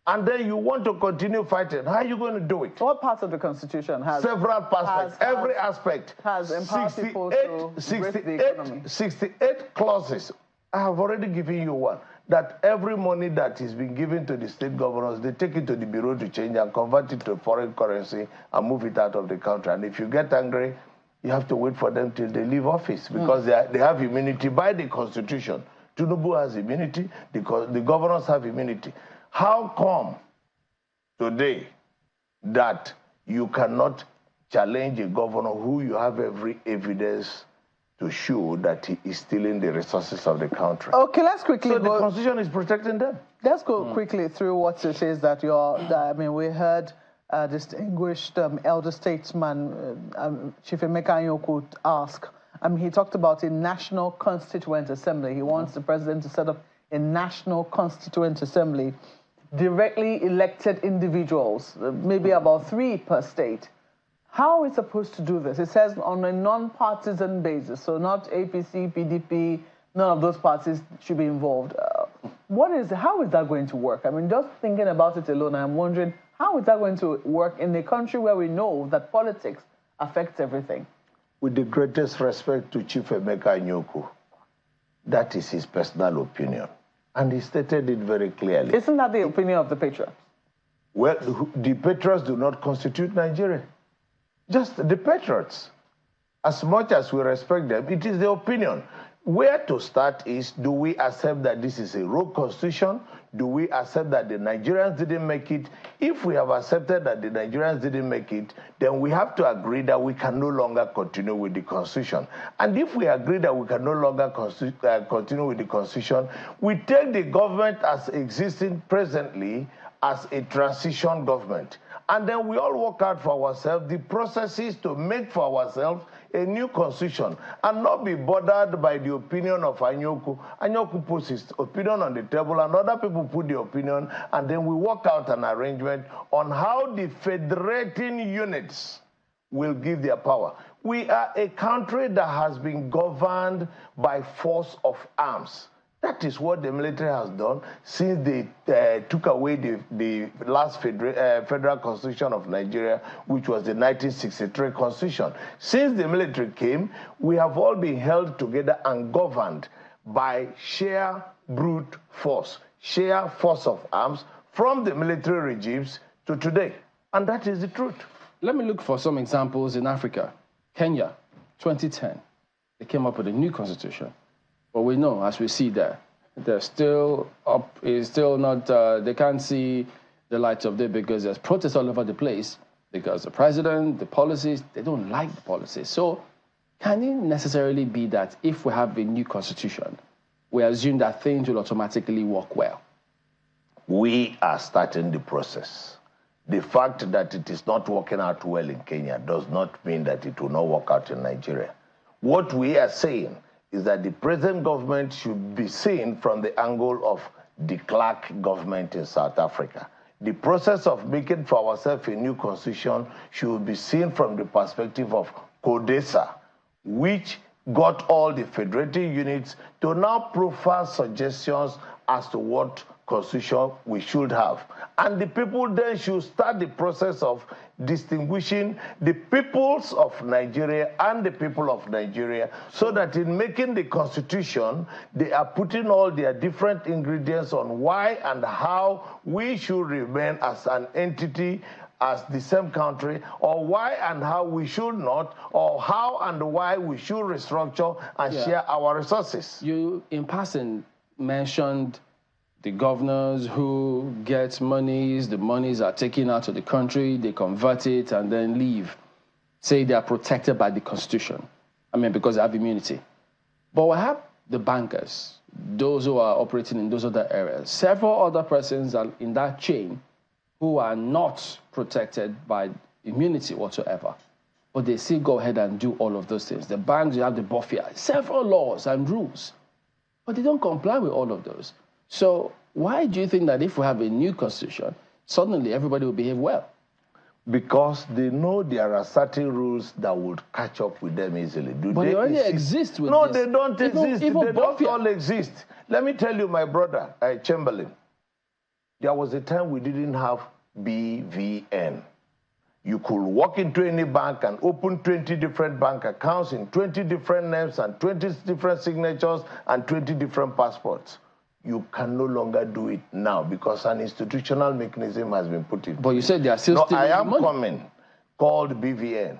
And then you want to continue fighting. How are you going to do it? What parts of the Constitution has... Several aspects. Every aspect. Has empowered people to rape the economy. 68 clauses. I have already given you one. That every money that is being given to the state governors, they take it to the Bureau to change and convert it to foreign currency and move it out of the country. And if you get angry, you have to wait for them till they leave office because they have immunity by the Constitution. Tinubu has immunity, the governors have immunity. How come today that you cannot challenge a governor who you have every evidence to show that he is stealing the resources of the country? Okay, let's quickly go. So the Constitution is protecting them. Let's go quickly through what it is that I mean, we heard distinguished elder statesman Chief Emeka Anyaoku ask. He talked about a national constituent assembly. He wants the president to set up a national constituent assembly, directly elected individuals, maybe about 3 per state. How are we supposed to do this? It says on a non-partisan basis, so not APC, PDP, none of those parties should be involved. How is that going to work? I mean, just thinking about it alone, I'm wondering, how is that going to work in a country where we know that politics affects everything? With the greatest respect to Chief Emeka Anyaoku, that is his personal opinion. And he stated it very clearly. Isn't that the opinion of the Patriots? Well, the Patriots do not constitute Nigeria. Just the Patriots. As much as we respect them, it is their opinion. Where to start is, do we accept that this is a rogue constitution? Do we accept that the Nigerians didn't make it? If we have accepted that the Nigerians didn't make it, then we have to agree that we can no longer continue with the constitution. And if we agree that we can no longer continue with the constitution, we take the government as existing presently as a transition government. And then we all work out for ourselves the processes to make for ourselves a new constitution and not be bothered by the opinion of Anyaoku. Anyaoku puts his opinion on the table and other people put the opinion, and then we work out an arrangement on how the federating units will give their power. We are a country that has been governed by force of arms. That is what the military has done since they took away the last federal constitution of Nigeria, which was the 1963 constitution. Since the military came, we have all been held together and governed by sheer brute force, sheer force of arms from the military regimes to today. And that is the truth. Let me look for some examples in Africa. Kenya, 2010, they came up with a new constitution. But we know, as we see there, they're still up, is still not, they can't see the light of day because there's protests all over the place because the president, the policies, they don't like the policies. So can it necessarily be that if we have a new constitution, we assume that things will automatically work well? We are starting the process. The fact that it is not working out well in Kenya does not mean that it will not work out in Nigeria. What we are saying is that the present government should be seen from the angle of the Clark government in South Africa. The process of making for ourselves a new constitution should be seen from the perspective of CODESA, which got all the federative units to now profile suggestions as to what constitution we should have. And the people then should start the process of distinguishing the peoples of Nigeria and the people of Nigeria, so that in making the constitution, they are putting all their different ingredients on why and how we should remain as an entity, as the same country, or why and how we should not, or how and why we should restructure and share our resources. You, in passing, mentioned the governors who get monies, the monies are taken out of the country, they convert it and then leave. Say they are protected by the Constitution. I mean, because they have immunity. But we have the bankers, those who are operating in those other areas. Several other persons are in that chain who are not protected by immunity whatsoever. But they still go ahead and do all of those things. The banks, you have the BOFIA, several laws and rules. But they don't comply with all of those. So why do you think that if we have a new constitution, suddenly everybody will behave well? Because they know there are certain rules that would catch up with them easily. But they already exist with this? No, this. They don't exist. They don't all exist. Let me tell you, my brother, Chamberlain, there was a time we didn't have BVN. You could walk into any bank and open 20 different bank accounts in 20 different names and 20 different signatures and 20 different passports. You can no longer do it now because an institutional mechanism has been put in place. But you said they are still stealing I am money. coming, called BVN.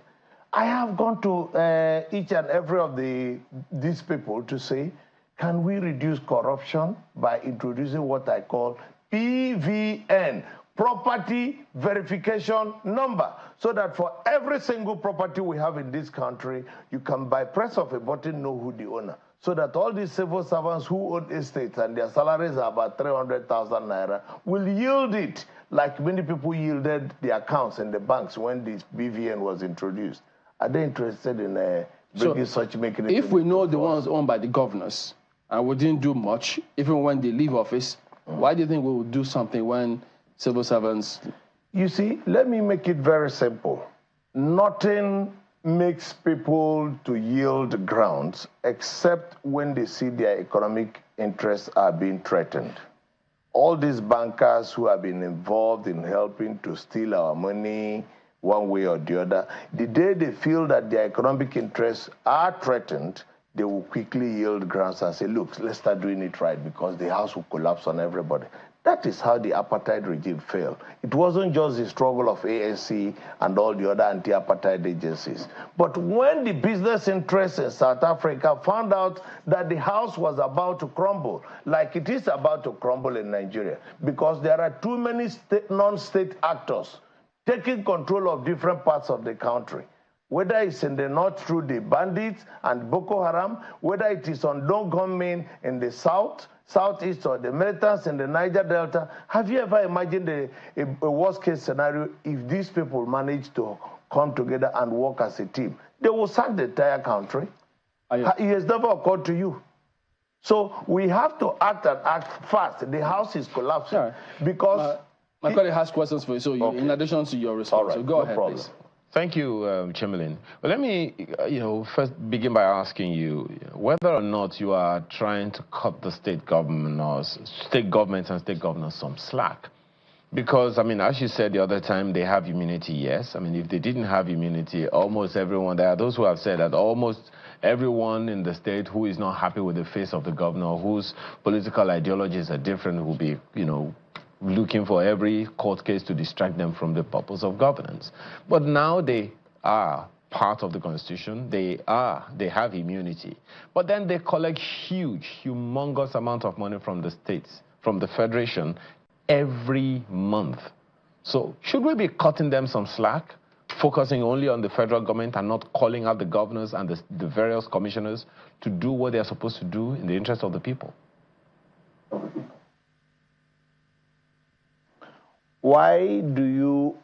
I have gone to each and every of these people to say, can we reduce corruption by introducing what I call PVN, property verification number, so that for every single property we have in this country, you can by press of a button know who the owner. So that all these civil servants who own estates and their salaries are about 300,000 naira will yield it like many people yielded the accounts in the banks when this BVN was introduced. Are they interested in bringing such mechanisms? If we know the ones owned by the governors and we didn't do much, even when they leave office, why do you think we will do something when civil servants? You see, let me make it very simple. Nothing makes people to yield grounds except when they see their economic interests are being threatened. All these bankers who have been involved in helping to steal our money one way or the other, the day they feel that their economic interests are threatened, they will quickly yield grounds and say, look, let's start doing it right because the house will collapse on everybody. That is how the apartheid regime failed. It wasn't just the struggle of ANC and all the other anti-apartheid agencies. But when the business interests in South Africa found out that the house was about to crumble, like it is about to crumble in Nigeria, because there are too many non-state actors taking control of different parts of the country, whether it's in the north through the bandits and Boko Haram, whether it is on Dongommin in the southeast, or the militants in the Niger Delta. Have you ever imagined a worst-case scenario if these people manage to come together and work as a team? They will sack the entire country. It has never occurred to you. So we have to act and act fast. The house is collapsing because... my colleague has questions for you, so you, in addition to your response. Right, so go ahead, please. Thank you, Chamberlain. Well, let me, first begin by asking you whether or not you are trying to cut the state governments and state governors some slack. Because, I mean, as you said the other time, they have immunity, yes. I mean, if they didn't have immunity, almost everyone, there are those who have said that almost everyone in the state who is not happy with the face of the governor, whose political ideologies are different, will be, looking for every court case to distract them from the purpose of governance. But now they are part of the Constitution. They have immunity. But then they collect humongous amount of money from the states, from the Federation, every month. So should we be cutting them some slack, focusing only on the federal government and not calling out the governors and the various commissioners to do what they are supposed to do in the interest of the people? Why do you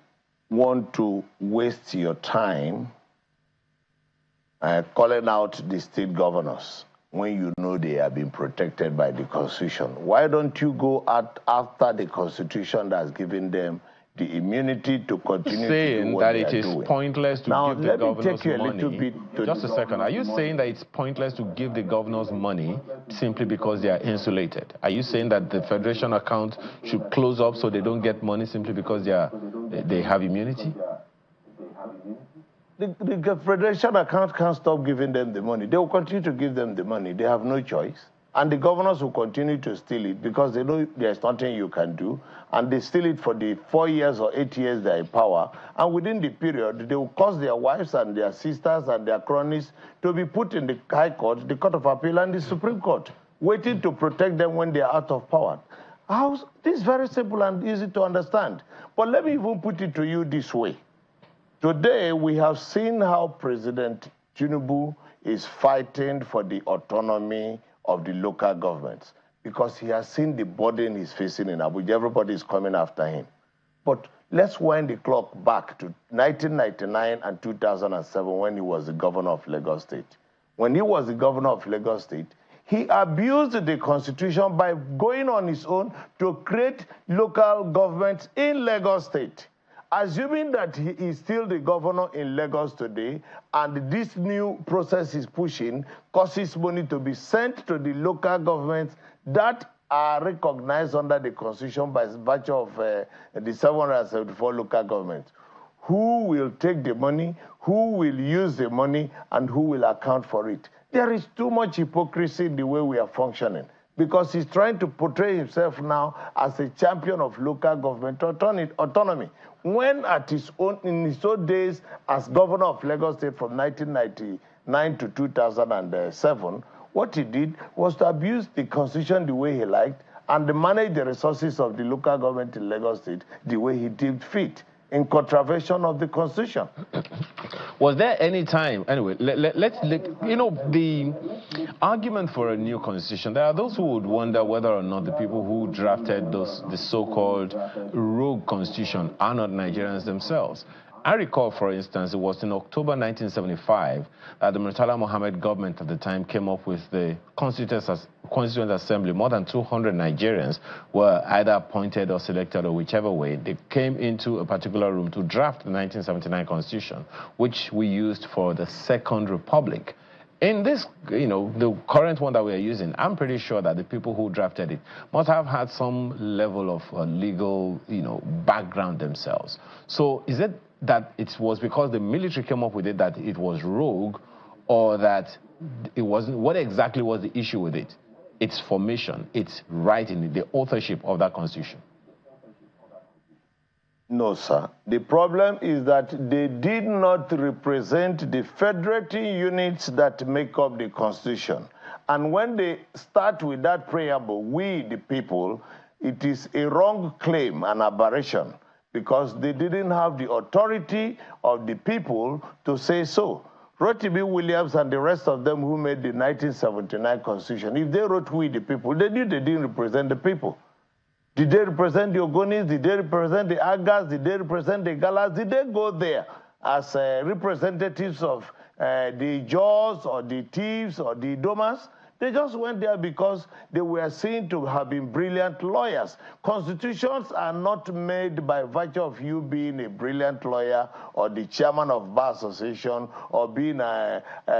want to waste your time calling out the state governors when you know they have been protected by the Constitution? Why don't you go out after the Constitution that's given them the immunity to continue to do what they are doing? Saying that it is pointless to give the governors money. Just a second. Are you saying that it's pointless to give the governors money simply because they are insulated? Are you saying that the Federation account should close up so they don't get money simply because they have immunity? The Federation account can't stop giving them the money. They will continue to give them the money. They have no choice. And the governors will continue to steal it because they know there's nothing you can do. And they steal it for the 4 years or 8 years they're in power. And within the period, they will cause their wives and their sisters and their cronies to be put in the High Court, the Court of Appeal, and the Supreme Court, waiting to protect them when they are out of power. This is very simple and easy to understand. But let me even put it to you this way. Today, we have seen how President Tinubu is fighting for the autonomy of the local governments because he has seen the burden he's facing in Abuja. Everybody is coming after him. But let's wind the clock back to 1999 and 2007 when he was the governor of Lagos State. When he was the governor of Lagos State, he abused the Constitution by going on his own to create local governments in Lagos State. Assuming that he is still the governor in Lagos today, and this new process he's pushing causes money to be sent to the local governments that are recognized under the Constitution by virtue of the 774 local governments. Who will take the money, who will use the money, and who will account for it? There is too much hypocrisy in the way we are functioning, because he's trying to portray himself now as a champion of local government autonomy, when in his own days as governor of Lagos State from 1999 to 2007, what he did was to abuse the Constitution the way he liked and manage the resources of the local government in Lagos State the way he deemed fit, in contravention of the Constitution. Was there any time, anyway, let's the argument for a new constitution, there are those who would wonder whether or not the people who drafted the so-called rogue constitution are not Nigerians themselves. I recall, for instance, it was in October 1975 that the Murtala Mohammed government at the time came up with the Constituent Assembly. More than 200 Nigerians were either appointed or selected, or whichever way. They came into a particular room to draft the 1979 Constitution, which we used for the Second Republic. In this, the current one that we are using, I'm pretty sure that the people who drafted it must have had some level of legal, background themselves. So is it that it was because the military came up with it that it was rogue, or that it wasn't? What exactly was the issue with it? Its formation, its writing, the authorship of that constitution. No, sir. The problem is that they did not represent the federating units that make up the Constitution. And when they start with that preamble, we, the people, it is a wrong claim, an aberration, because they didn't have the authority of the people to say so. Rotimi Williams and the rest of them who made the 1979 Constitution, if they wrote we, the people, they knew they didn't represent the people. Did they represent the Ogonis? Did they represent the Agas? Did they represent the Galas? Did they go there as representatives of the Jaws or the thieves or the Domas? They just went there because they were seen to have been brilliant lawyers. Constitutions are not made by virtue of you being a brilliant lawyer or the chairman of Bar Association or being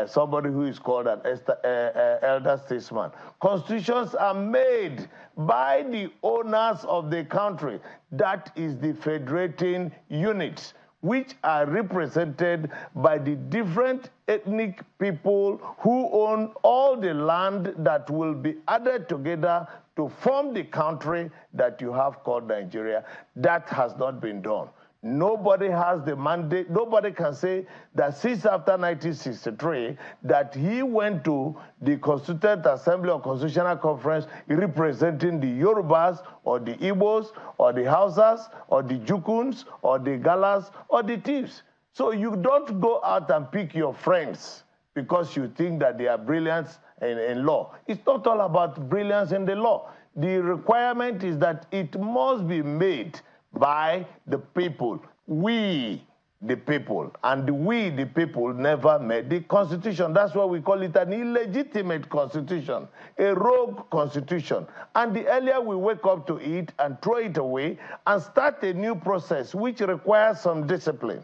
somebody who is called an elder statesman. Constitutions are made by the owners of the country. That is the federating unit. which are represented by the different ethnic people who own all the land that will be added together to form the country that you have called Nigeria. That has not been done. Nobody has the mandate. Nobody can say that since after 1963 that he went to the Constituent Assembly or Constitutional Conference representing the Yorubas or the Igbos or the Hausas or the Jukuns or the Galas or the Thieves. So you don't go out and pick your friends because you think that they are brilliant in law. It's not all about brilliance in the law. The requirement is that it must be made by the people, we the people, and we the people never made the constitution. That's why we call it an illegitimate constitution, a rogue constitution. And the earlier we wake up to it and throw it away and start a new process which requires some discipline,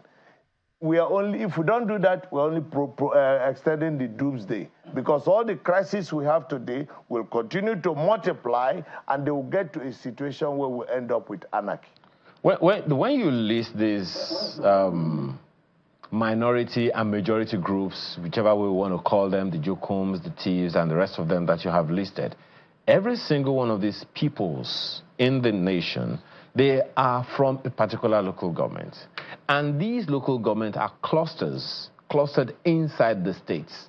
we are only, if we don't do that, we're only extending the doomsday, because all the crises we have today will continue to multiply and they will get to a situation where we end up with anarchy. When you list these minority and majority groups, whichever way we want to call them, the Jukums, the Thieves, and the rest of them that you have listed, every single one of these peoples in the nation, they are from a particular local government. And these local governments are clustered inside the states.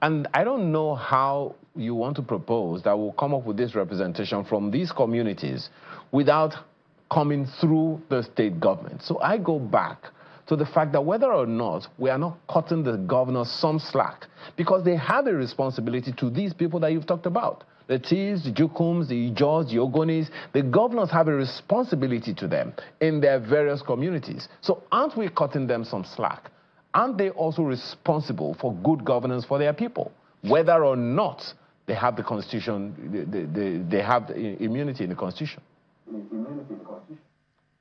And I don't know how you want to propose that we'll come up with this representation from these communities without coming through the state government. So I go back to the fact that whether or not we are not cutting the governors some slack, because they have a responsibility to these people that you've talked about. The Thieves, the Jukums, the Ijos, the Ogonis, the governors have a responsibility to them in their various communities. So aren't we cutting them some slack? Aren't they also responsible for good governance for their people, whether or not they have the constitution, they have the immunity in the constitution?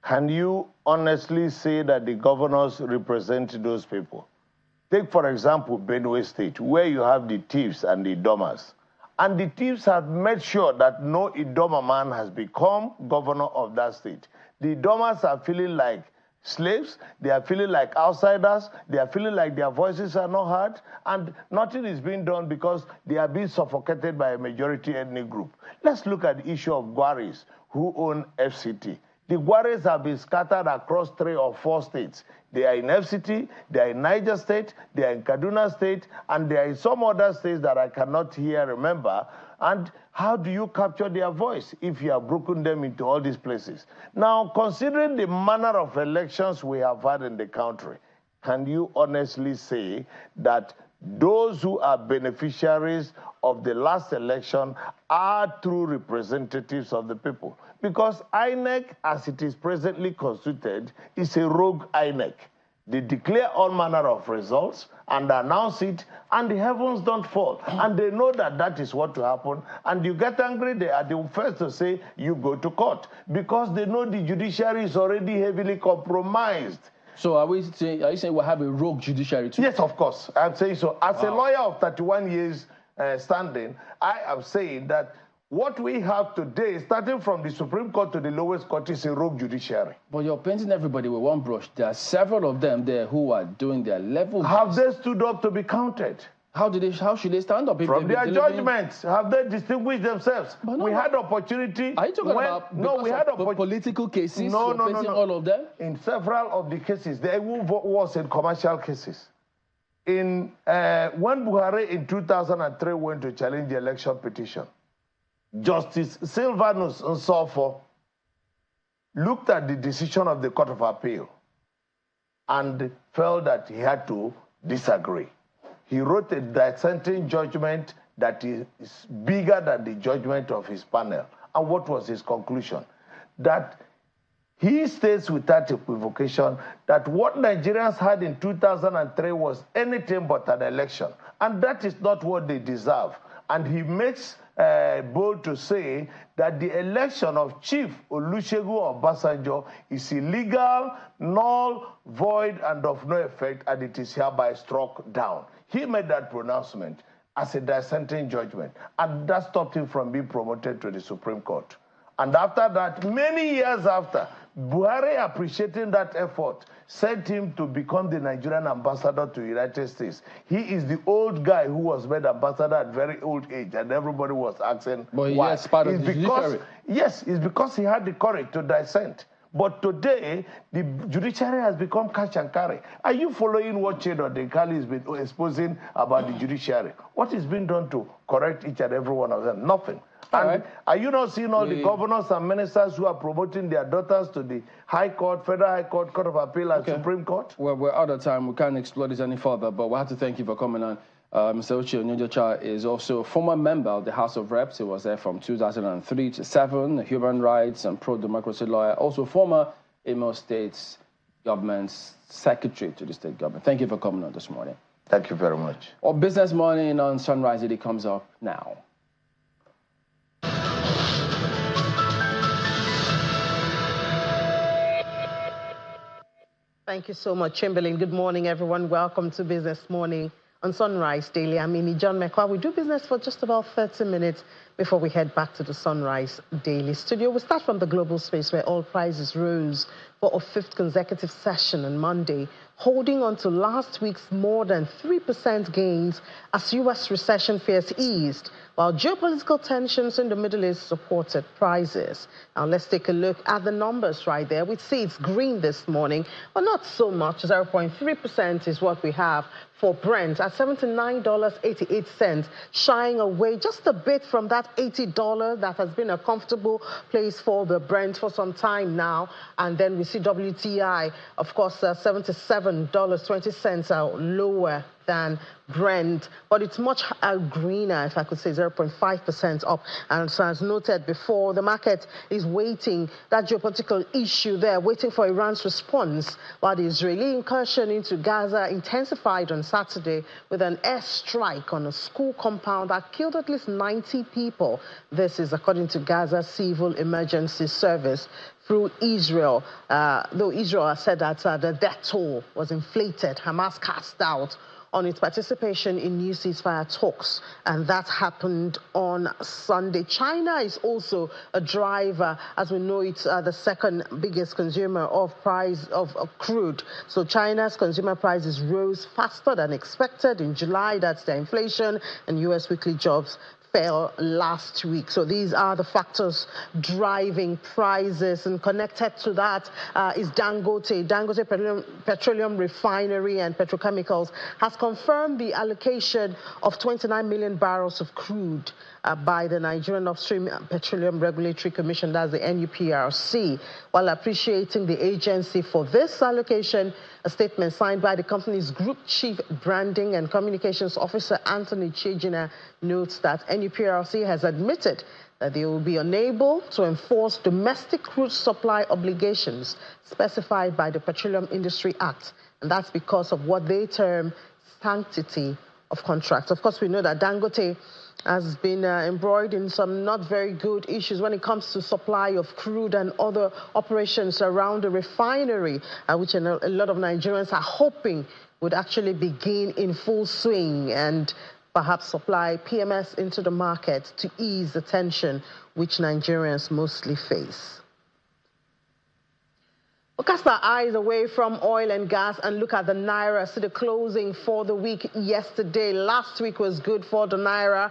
Can you honestly say that the governors represent those people? Take, for example, Benue State, where you have the Thieves and the Idomas. And the Thieves have made sure that no Idoma man has become governor of that state. The Idomas are feeling like slaves, they are feeling like outsiders, they are feeling like their voices are not heard, and nothing is being done because they are being suffocated by a majority ethnic group. Let's look at the issue of Gwaris, who own FCT. The Gwaris have been scattered across 3 or 4 states. They are in FCT, they are in Niger State, they are in Kaduna State, and they are in some other states that I cannot here remember. And how do you capture their voice if you have broken them into all these places? Now, considering the manner of elections we have had in the country, can you honestly say that those who are beneficiaries of the last election are true representatives of the people? Because INEC, as it is presently constituted, is a rogue INEC. They declare all manner of results and announce it, and the heavens don't fall. And they know that that is what will happen. And you get angry, they are the first to say, you go to court. Because they know the judiciary is already heavily compromised. So are you saying we'll have a rogue judiciary too? Yes, of course. I'm saying so. As a lawyer of 31 years standing, I am saying that what we have today, starting from the Supreme Court to the lowest court, is a rogue judiciary. But you're painting everybody with one brush. There are several of them there who are doing their level. Have they stood up to be counted? How should they stand up? From their judgments, have they distinguished themselves? We had opportunity. Are you talking about we had political cases? No. All of them? In several of the cases, there was in commercial cases. When Buhari in 2003 went to challenge the election petition, Justice Silvanus Nsofo looked at the decision of the Court of Appeal and felt that he had to disagree. He wrote a dissenting judgment that is bigger than the judgment of his panel. And what was his conclusion? That he states without equivocation that what Nigerians had in 2003 was anything but an election. And that is not what they deserve. And he makes bold to say that the election of Chief Olusegun Obasanjo is illegal, null, void, and of no effect, and it is hereby struck down. He made that pronouncement as a dissenting judgment, and that stopped him from being promoted to the Supreme Court. And after that, many years after, Buhari, appreciating that effort, sent him to become the Nigerian ambassador to the United States. He is the old guy who was made ambassador at very old age, and everybody was asking why. It's part of the judiciary. Yes, it's because he had the courage to dissent. But today, the judiciary has become catch and carry. Are you following what Chedo Dekali has been exposing about the judiciary? What is being done to correct each and every one of them? Nothing. And are you not seeing all the governors and ministers who are promoting their daughters to the High Court, Federal High Court, Court of Appeal, and Supreme Court? Well, we're out of time. We can't explore this any further, but we have to thank you for coming on. Mr. Uche Onyejocha is also a former member of the House of Reps. He was there from 2003 to 2007, a human rights and pro-democracy lawyer, also former Imo State's government's secretary to the state government. Thank you for coming on this morning. Thank you very much. Our Business Morning on Sunrise, it comes up now. Thank you so much, Chamberlain. Good morning, everyone. Welcome to Business Morning on Sunrise Daily. I'm Mimi John McQuarrie. We do business for just about 30 minutes before we head back to the Sunrise Daily studio. We start from the global space where oil prices rose for a fifth consecutive session on Monday, holding on to last week's more than 3% gains as U.S. recession fears eased, while geopolitical tensions in the Middle East supported prices. Now, let's take a look at the numbers right there. We see it's green this morning, but not so much. 0.3% is what we have for Brent at $79.88, shying away just a bit from that $80 that has been a comfortable place for the Brent for some time now. And then we see WTI, of course, $77.20 lower than Brent, but it's much greener, if I could say, 0.5% up. And so as noted before, the market is waiting, that geopolitical issue there, waiting for Iran's response, while the Israeli incursion into Gaza intensified on Saturday with an airstrike on a school compound that killed at least 90 people. This is according to Gaza Civil Emergency Service through Israel, though Israel has said that the death toll was inflated. Hamas cast doubt on its participation in new ceasefire talks, and that happened on Sunday. China is also a driver, as we know, it's the second biggest consumer of crude. So China's consumer prices rose faster than expected in July. That's the inflation, and U.S. weekly jobs fell last week. So these are the factors driving prices, and connected to that is Dangote. Dangote Petroleum Refinery and Petrochemicals has confirmed the allocation of 29 million barrels of crude by the Nigerian Upstream Petroleum Regulatory Commission, that's the NUPRC. While appreciating the agency for this allocation, a statement signed by the company's Group Chief Branding and Communications Officer, Anthony Chejina, notes that NUPRC has admitted that they will be unable to enforce domestic crude supply obligations specified by the Petroleum Industry Act, and that's because of what they term sanctity of contracts. Of course, we know that Dangote has been embroiled in some not very good issues when it comes to supply of crude and other operations around the refinery, which a lot of Nigerians are hoping would actually begin in full swing and perhaps supply PMS into the market to ease the tension which Nigerians mostly face. We'll cast our eyes away from oil and gas and look at the Naira. So the closing for the week yesterday. Last week was good for the Naira.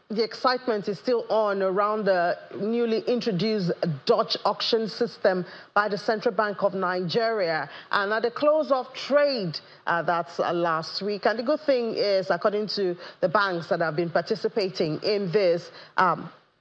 The excitement is still on around the newly introduced Dutch auction system by the Central Bank of Nigeria. And at the close of trade, that's last week. And the good thing is, according to the banks that have been participating in this,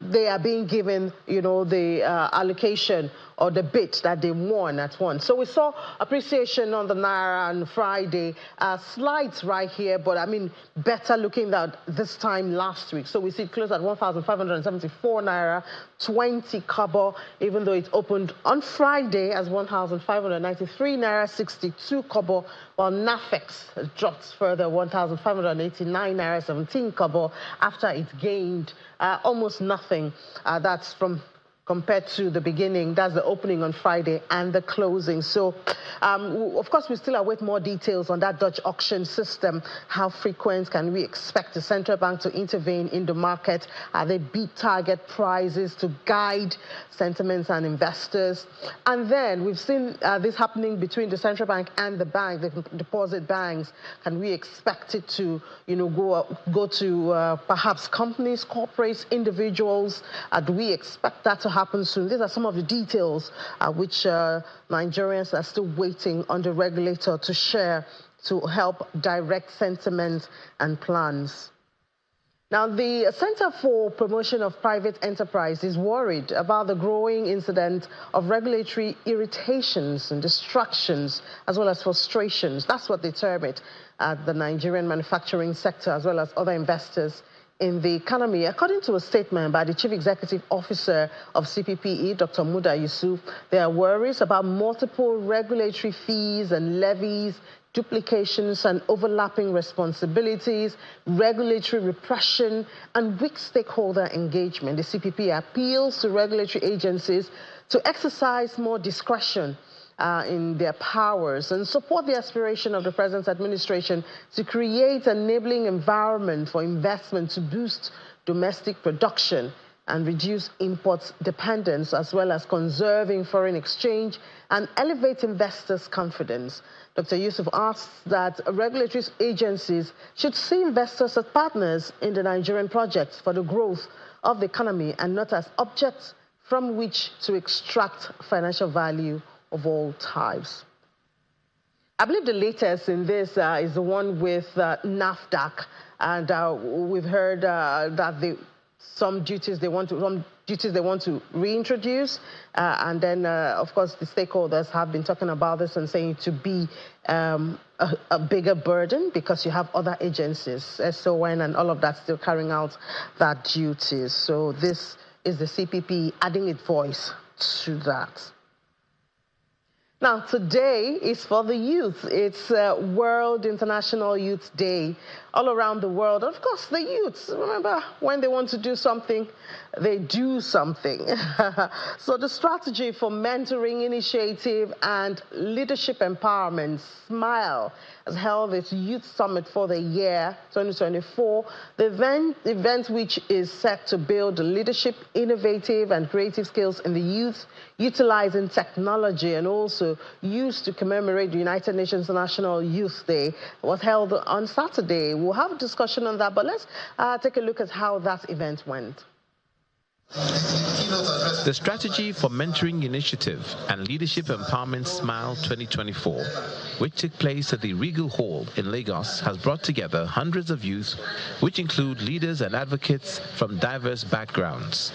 they are being given, the allocation or the bit that they won at once. So we saw appreciation on the Naira on Friday, slight right here, but I mean better looking than this time last week. So we see it close at 1,574 Naira, 20 kobo, even though it opened on Friday as 1,593 Naira, 62 kobo, while NAFEX dropped further, 1,589 Naira, 17 kobo, after it gained almost nothing. That's from compared to the beginning. That's the opening on Friday and the closing. So, of course, we still await more details on that Dutch auction system. How frequent can we expect the central bank to intervene in the market? Are they beat target prices to guide sentiments and investors? And then we've seen this happening between the central bank and the bank, the deposit banks. Can we expect it to, go to perhaps companies, corporates, individuals? Do we expect that to happen soon? These are some of the details which Nigerians are still waiting on the regulator to share to help direct sentiment and plans. Now, the Center for Promotion of Private Enterprise is worried about the growing incident of regulatory irritations and distractions, as well as frustrations. That's what they term it at the Nigerian manufacturing sector, as well as other investors in the economy. According to a statement by the Chief Executive Officer of CPPE, Dr. Muda Yusuf, there are worries about multiple regulatory fees and levies, duplications and overlapping responsibilities, regulatory repression, and weak stakeholder engagement. The CPP appeals to regulatory agencies to exercise more discretion in their powers and support the aspiration of the President's administration to create an enabling environment for investment to boost domestic production and reduce import dependence, as well as conserving foreign exchange and elevate investors' confidence. Dr. Yusuf asks that regulatory agencies should see investors as partners in the Nigerian projects for the growth of the economy and not as objects from which to extract financial value of all types. I believe the latest in this is the one with NAFDAC, and we've heard that some duties they want to reintroduce, and then of course the stakeholders have been talking about this and saying to be a bigger burden because you have other agencies, SON and all of that, still carrying out that duties. So this is the CPP adding its voice to that. Now, today is for the youth. It's World International Youth Day all around the world. Of course, the youths, remember, when they want to do something, they do something. So the strategy for mentoring initiative and leadership empowerment, SMILE, has held its youth summit for the year 2024. The event which is set to build leadership, innovative and creative skills in the youth, utilizing technology and also used to commemorate the United Nations National Youth Day, was held on Saturday. We'll have a discussion on that, but let's take a look at how that event went. The Strategy for Mentoring Initiative and Leadership Empowerment SMILE 2024, which took place at the Regal Hall in Lagos, has brought together hundreds of youth, which include leaders and advocates from diverse backgrounds.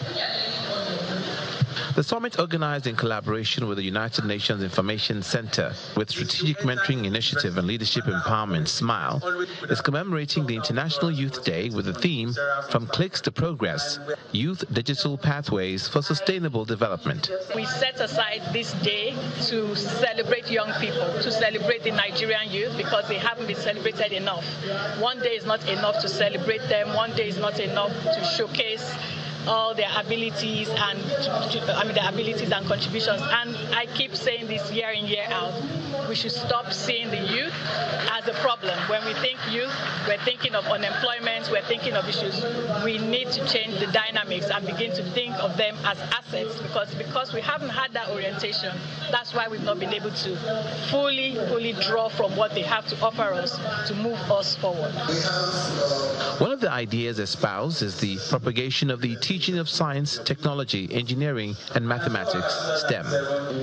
The summit, organized in collaboration with the United Nations Information Center with Strategic Mentoring Initiative and Leadership Empowerment, SMILE, is commemorating the International Youth Day with the theme From Clicks to Progress, Youth Digital Pathways for Sustainable Development. We set aside this day to celebrate young people, to celebrate the Nigerian youth, because they haven't been celebrated enough. One day is not enough to celebrate them. One day is not enough to showcase all their abilities and their abilities and contributions. And I keep saying this year in, year out, we should stop seeing the youth as a problem. When we think youth, we're thinking of unemployment, we're thinking of issues. We need to change the dynamics and begin to think of them as assets, because we haven't had that orientation. That's why we've not been able to fully draw from what they have to offer us to move us forward. One of the ideas espoused is the propagation of the teaching of science, technology, engineering, and mathematics, STEM.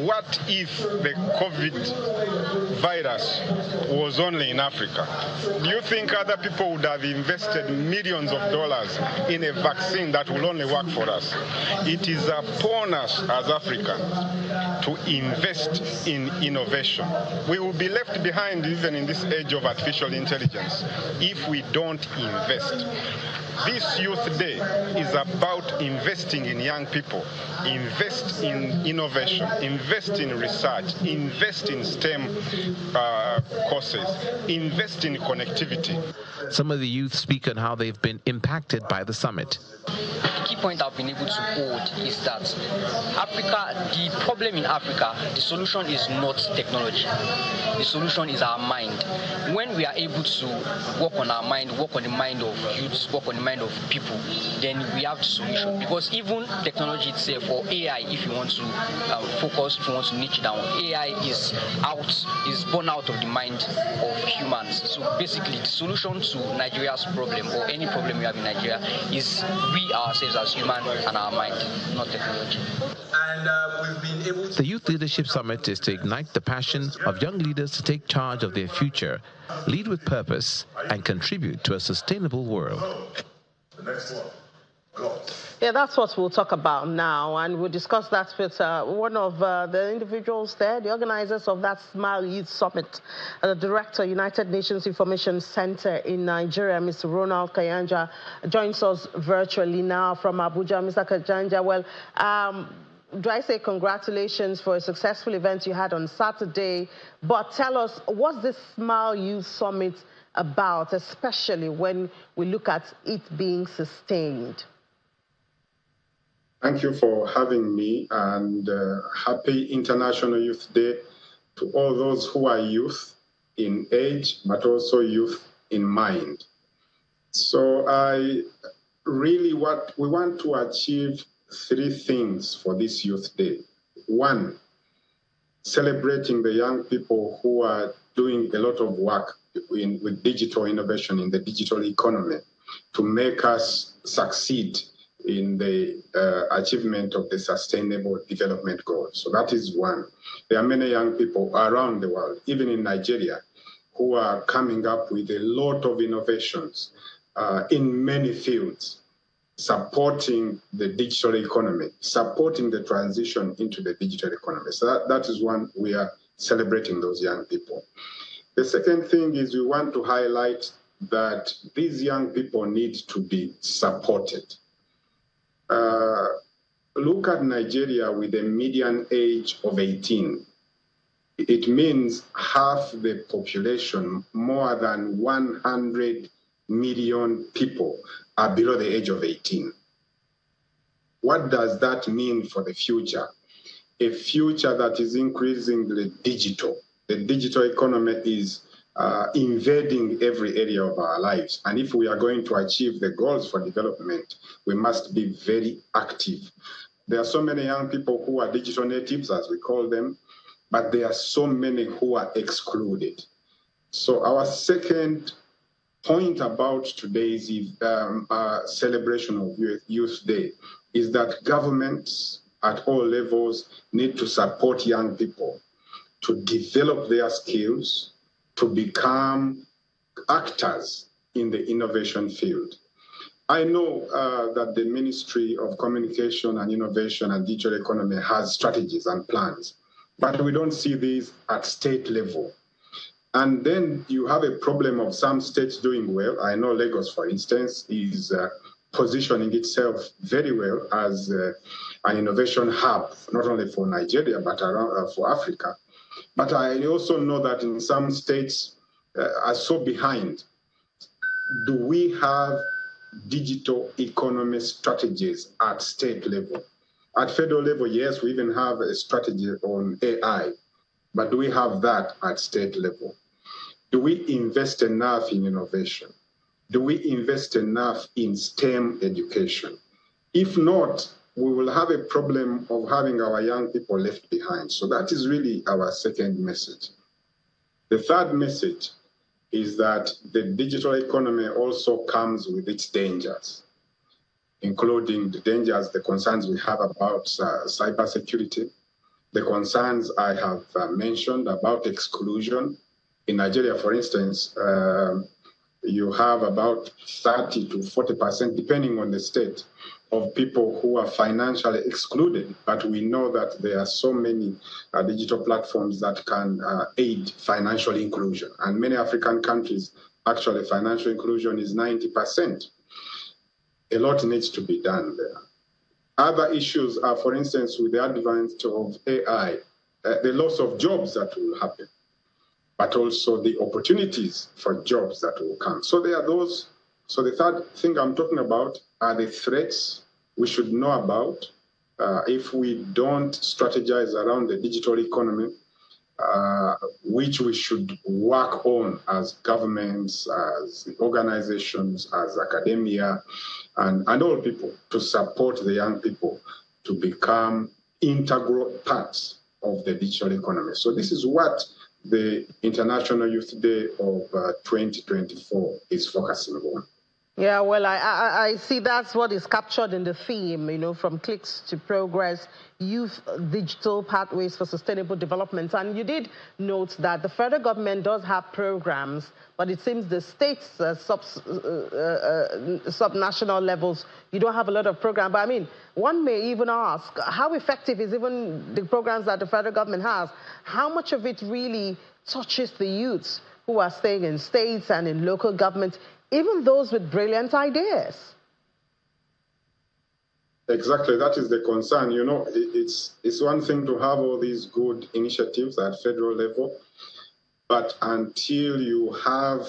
What if the COVID virus was only in Africa? Do you think other people would have invested millions of dollars in a vaccine that will only work for us? It is upon us as Africans to invest in innovation. We will be left behind even in this age of artificial intelligence if we don't invest. This Youth Day is about investing in young people, invest in innovation, invest in research, invest in STEM courses, invest in connectivity. Some of the youth speak on how they've been impacted by the summit. I keep point I've been able to hold is that Africa, the problem in Africa, the solution is not technology. The solution is our mind. When we are able to work on our mind, work on the mind of youths, work on the mind of people, then we have the solution. Because even technology itself, or AI, if you want to focus, if you want to niche down, AI is born out of the mind of humans. So basically, the solution to Nigeria's problem, or any problem we have in Nigeria, is we ourselves as humans and our mind, not technology. And we've been able to... The Youth Leadership Summit is to ignite the passion of young leaders to take charge of their future, lead with purpose, and contribute to a sustainable world. The next one. Yeah, that's what we'll talk about now, and we'll discuss that with one of the individuals there, the organizers of that Smile Youth Summit, the Director, United Nations Information Center in Nigeria, Mr. Ronald Kayanja, joins us virtually now from Abuja. Mr. Kayanja, well, do I say congratulations for a successful event you had on Saturday, but tell us, what's this Smile Youth Summit about, especially when we look at it being sustained? Thank you for having me, and happy International Youth Day to all those who are youth in age, but also youth in mind. So we want to achieve 3 things for this Youth Day. 1, celebrating the young people who are doing a lot of work with digital innovation in the digital economy to make us succeed in the achievement of the Sustainable Development Goals. So that is 1. There are many young people around the world, even in Nigeria, who are coming up with a lot of innovations in many fields, supporting the digital economy, supporting the transition into the digital economy. So that is 1, we are celebrating those young people. The second thing is we want to highlight that these young people need to be supported. Look at Nigeria with a median age of 18. It means half the population, more than 100 million people, are below the age of 18. What does that mean for the future? A future that is increasingly digital. The digital economy is invading every area of our lives. And if we are going to achieve the goals for development, we must be very active. There are so many young people who are digital natives, as we call them, but there are so many who are excluded. So our second point about today's celebration of Youth Day is that governments at all levels need to support young people to develop their skills, to become actors in the innovation field. I know that the Ministry of Communication and Innovation and Digital Economy has strategies and plans, but we don't see these at state level. And then you have a problem of some states doing well. I know Lagos, for instance, is positioning itself very well as an innovation hub, not only for Nigeria, but around, for Africa. But I also know that in some states are so behind. Do we have digital economy strategies at state level? At federal level, yes, we even have a strategy on AI, but do we have that at state level? Do we invest enough in innovation? Do we invest enough in STEM education? If not, we will have a problem of having our young people left behind. So that is really our second message. The third message is that the digital economy also comes with its dangers, including the dangers, the concerns we have about cybersecurity, the concerns I have mentioned about exclusion. In Nigeria, for instance, you have about 30 to 40%, depending on the state, of people who are financially excluded. But we know that there are so many digital platforms that can aid financial inclusion. And many African countries, actually, financial inclusion is 90%. A lot needs to be done there. Other issues are, for instance, with the advent of AI, the loss of jobs that will happen, but also the opportunities for jobs that will come. So there are those. So the third thing I'm talking about are the threats we should know about. If we don't strategize around the digital economy, which we should work on as governments, as organizations, as academia, and all people to support the young people to become integral parts of the digital economy. So this is what the International Youth Day of 2024 is focusing on. Yeah, well, I see that's what is captured in the theme, you know, from clicks to progress, youth digital pathways for sustainable development. And you did note that the federal government does have programs, but it seems the states, sub-national levels, you don't have a lot of programs. But I mean, one may even ask, how effective is even the programs that the federal government has? How much of it really touches the youths who are staying in states and in local government, even those with brilliant ideas? Exactly, that is the concern. You know, it's one thing to have all these good initiatives at federal level, but until you have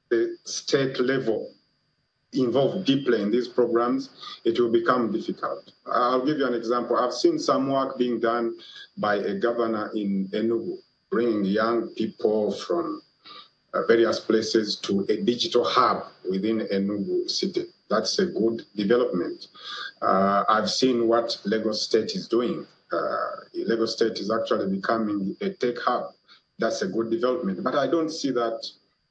the state level involved deeply in these programs, it will become difficult. I'll give you an example. I've seen some work being done by a governor in Enugu, bringing young people from various places to a digital hub within Enugu city. That's a good development. I've seen what Lagos State is doing. Lagos State is actually becoming a tech hub. That's a good development. But I don't see that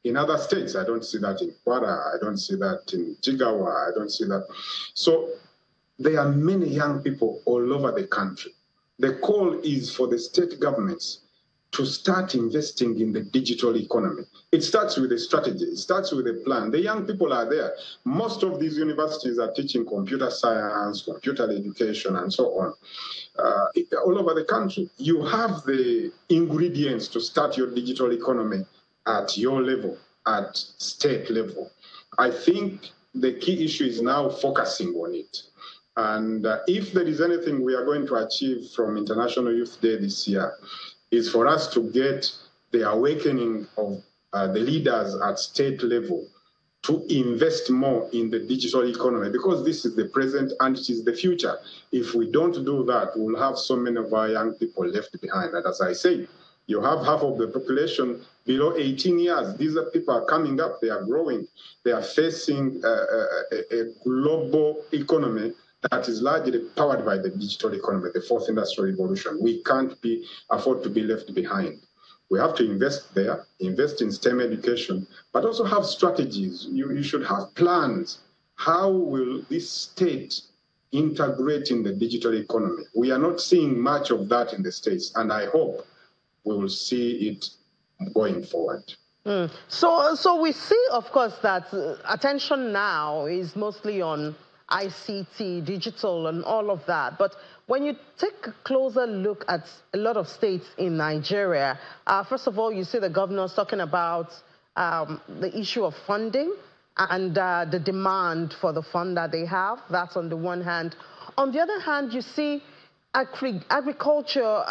in other states. I don't see that in Kwara. I don't see that in Jigawa. I don't see that. So there are many young people all over the country. The call is for the state governments to start investing in the digital economy. It starts with a strategy. It starts with a plan. The young people are there. Most of these universities are teaching computer science, computer education, and so on. All over the country, you have the ingredients to start your digital economy at your level, at state level. I think the key issue is now focusing on it. And if there is anything we are going to achieve from International Youth Day this year, is for us to get the awakening of the leaders at state level to invest more in the digital economy, because this is the present and it is the future. If we don't do that, we'll have so many of our young people left behind. And as I say, you have half of the population below 18 years. These are people are coming up, they are growing. They are facing a global economy that is largely powered by the digital economy, the fourth industrial revolution. We can't afford to be left behind. We have to invest there, invest in STEM education, but also have strategies. You should have plans. How will this state integrate in the digital economy? We are not seeing much of that in the States, and I hope we will see it going forward. So we see, of course, that attention now is mostly on ICT, digital, and all of that. But when you take a closer look at a lot of states in Nigeria, first of all, you see the governors talking about the issue of funding and the demand for the fund that they have. That's on the one hand. On the other hand, you see agriculture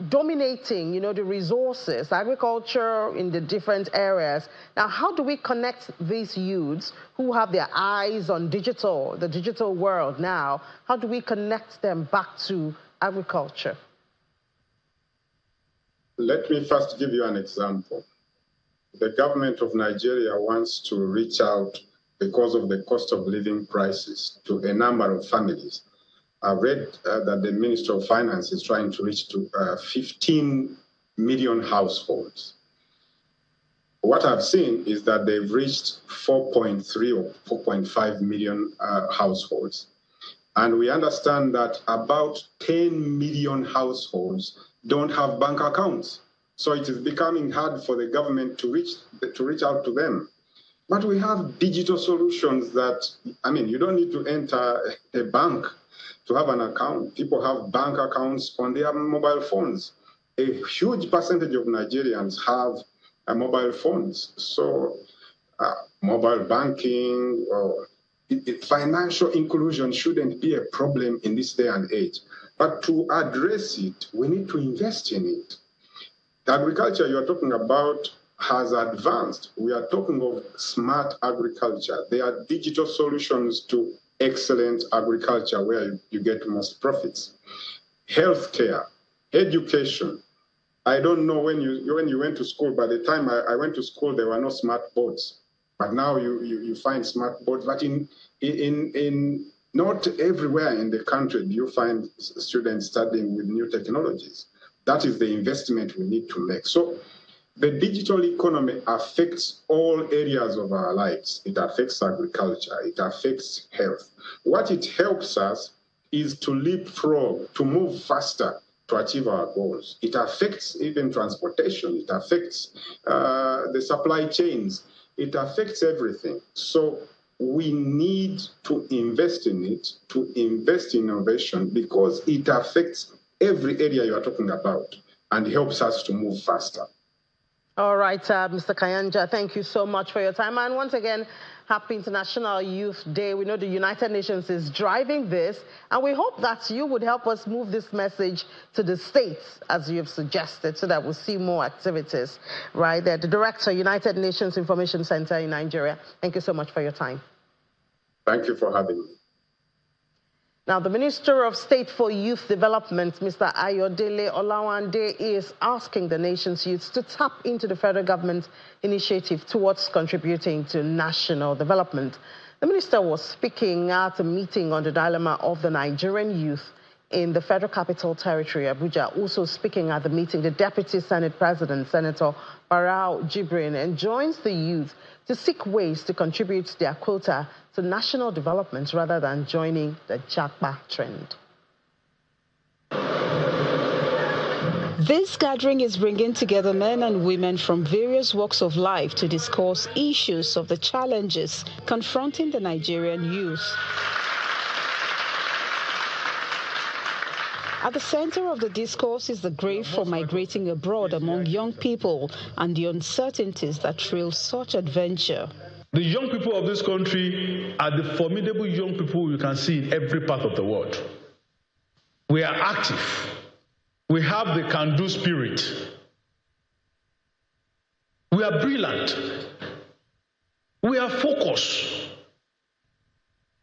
dominating, you know, the resources, agriculture in the different areas. Now, how do we connect these youths who have their eyes on digital, the digital world now? How do we connect them back to agriculture? Let me first give you an example. The government of Nigeria wants to reach out, because of the cost of living crisis, to a number of families. I've read that the Minister of Finance is trying to reach to 15 million households. What I've seen is that they've reached 4.3 or 4.5 million households. And we understand that about 10 million households don't have bank accounts. So it is becoming hard for the government to reach out to them. But we have digital solutions that, I mean, you don't need to enter a bank to have an account. People have bank accounts on their mobile phones. A huge percentage of Nigerians have mobile phones. So mobile banking or financial inclusion shouldn't be a problem in this day and age. But to address it, we need to invest in it. The agriculture you're talking about has advanced. We are talking of smart agriculture. There are digital solutions to excellent agriculture where you get most profits. Healthcare, education. I don't know when you went to school. By the time I went to school, there were no smart boards. But now you find smart boards. But in not everywhere in the country do you find students studying with new technologies. That is the investment we need to make. So the digital economy affects all areas of our lives. It affects agriculture. It affects health. What it helps us is to leapfrog, to move faster, to achieve our goals. It affects even transportation. It affects the supply chains. It affects everything. So we need to invest in it, to invest in innovation, because it affects every area you are talking about and helps us to move faster. All right, Mr. Kayanja, thank you so much for your time. And once again, happy International Youth Day. We know the United Nations is driving this, and we hope that you would help us move this message to the states, as you have suggested, so that we'll see more activities right there. The Director, United Nations Information Center in Nigeria, thank you so much for your time. Thank you for having me. Now, the Minister of State for Youth Development, Mr. Ayodele Olawande, is asking the nation's youths to tap into the federal government initiative towards contributing to national development. The minister was speaking at a meeting on the dilemma of the Nigerian youth in the Federal Capital Territory, Abuja. Also speaking at the meeting, the Deputy Senate President, Senator Barau Jibrin, enjoins the youth to seek ways to contribute their quota to national development rather than joining the Japa trend. This gathering is bringing together men and women from various walks of life to discuss issues of the challenges confronting the Nigerian youth. At the center of the discourse is the grief for migrating abroad among young people and the uncertainties that trail such adventure. The young people of this country are the formidable young people you can see in every part of the world. We are active. We have the can-do spirit. We are brilliant. We are focused.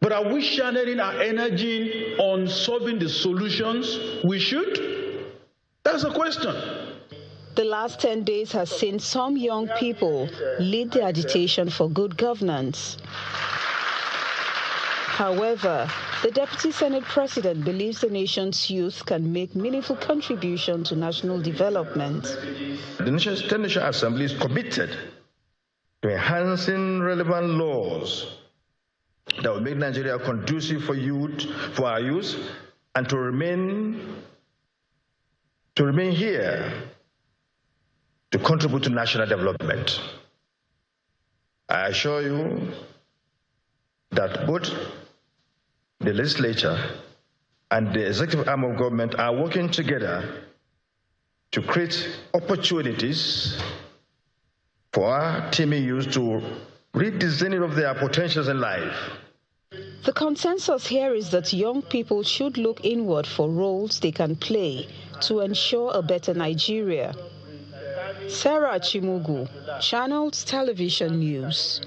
But are we channeling our energy on solving the solutions we should? That's the question. The last 10 days has seen some young people lead the agitation for good governance. However, the Deputy Senate President believes the nation's youth can make meaningful contribution to national development. The National Assembly is committed to enhancing relevant laws that will make Nigeria conducive for our youth, and to remain here to contribute to national development. I assure you that both the legislature and the executive arm of government are working together to create opportunities for our teeming youth to reach the zenith of their potentials in life. The consensus here is that young people should look inward for roles they can play to ensure a better Nigeria. Sarah Chimugu, Channels Television News.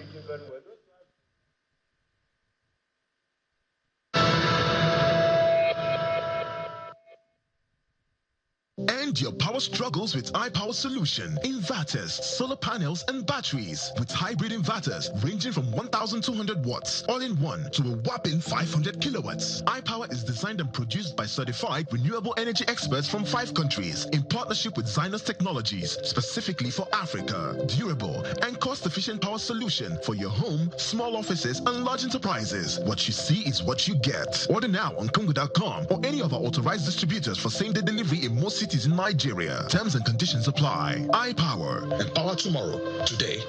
End your power struggles with iPower Solution. Inverters, solar panels, and batteries. With hybrid inverters ranging from 1,200 watts all-in-one to a whopping 500 kilowatts. iPower is designed and produced by certified renewable energy experts from 5 countries in partnership with Zynos Technologies, specifically for Africa. Durable and cost-efficient power solution for your home, small offices, and large enterprises. What you see is what you get. Order now on Congo.com or any of our authorized distributors for same-day delivery in most cities in Nigeria. Terms and conditions apply. iPower. Empower tomorrow. Today.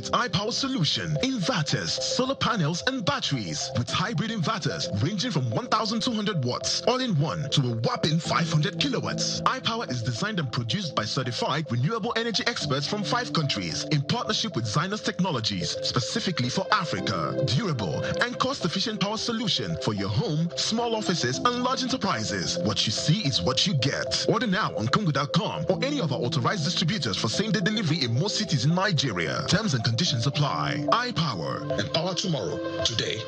with iPower solution, inverters, solar panels, and batteries. With hybrid inverters ranging from 1,200 watts all-in-one to a whopping 500 kilowatts. iPower is designed and produced by certified renewable energy experts from 5 countries in partnership with Zynos Technologies, specifically for Africa. Durable and cost-efficient power solution for your home, small offices, and large enterprises. What you see is what you get. Order now on Congo.com or any of our authorized distributors for same-day delivery in most cities in Nigeria. Terms and conditions apply. iPower. Empower tomorrow. Today.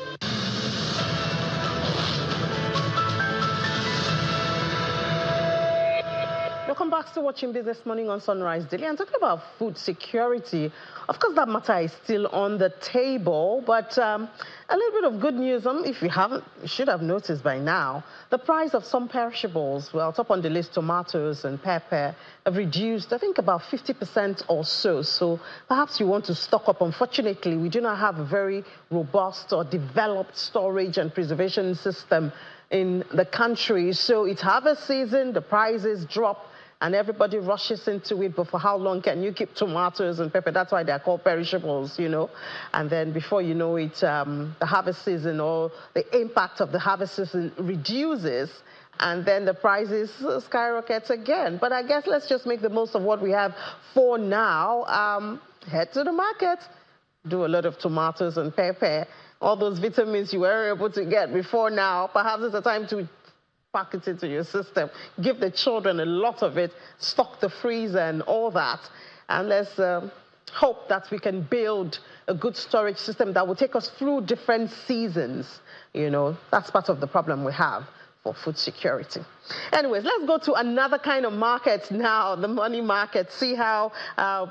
Welcome back to Watching Business Morning on Sunrise Daily. I'm talking about food security. Of course, that matter is still on the table, but a little bit of good news. If you haven't, you should have noticed by now, the price of some perishables, well, top on the list, tomatoes and pepper, have reduced, I think, about 50% or so. So perhaps you want to stock up. Unfortunately, we do not have a very robust or developed storage and preservation system in the country. So it's harvest season, the prices drop, and everybody rushes into it. But for how long can you keep tomatoes and pepper? That's why they're called perishables, you know. And then before you know it, the harvest season or the impact of the harvest season reduces, and then the prices skyrocket again. But I guess let's just make the most of what we have for now. Head to the market, do a lot of tomatoes and pepper. All those vitamins you were able to get before now, perhaps it's a time to pack it into your system. Give the children a lot of it, stock the freezer and all that. And let's hope that we can build a good storage system that will take us through different seasons. You know, that's part of the problem we have for food security. Anyways, let's go to another kind of market now, the money market. See how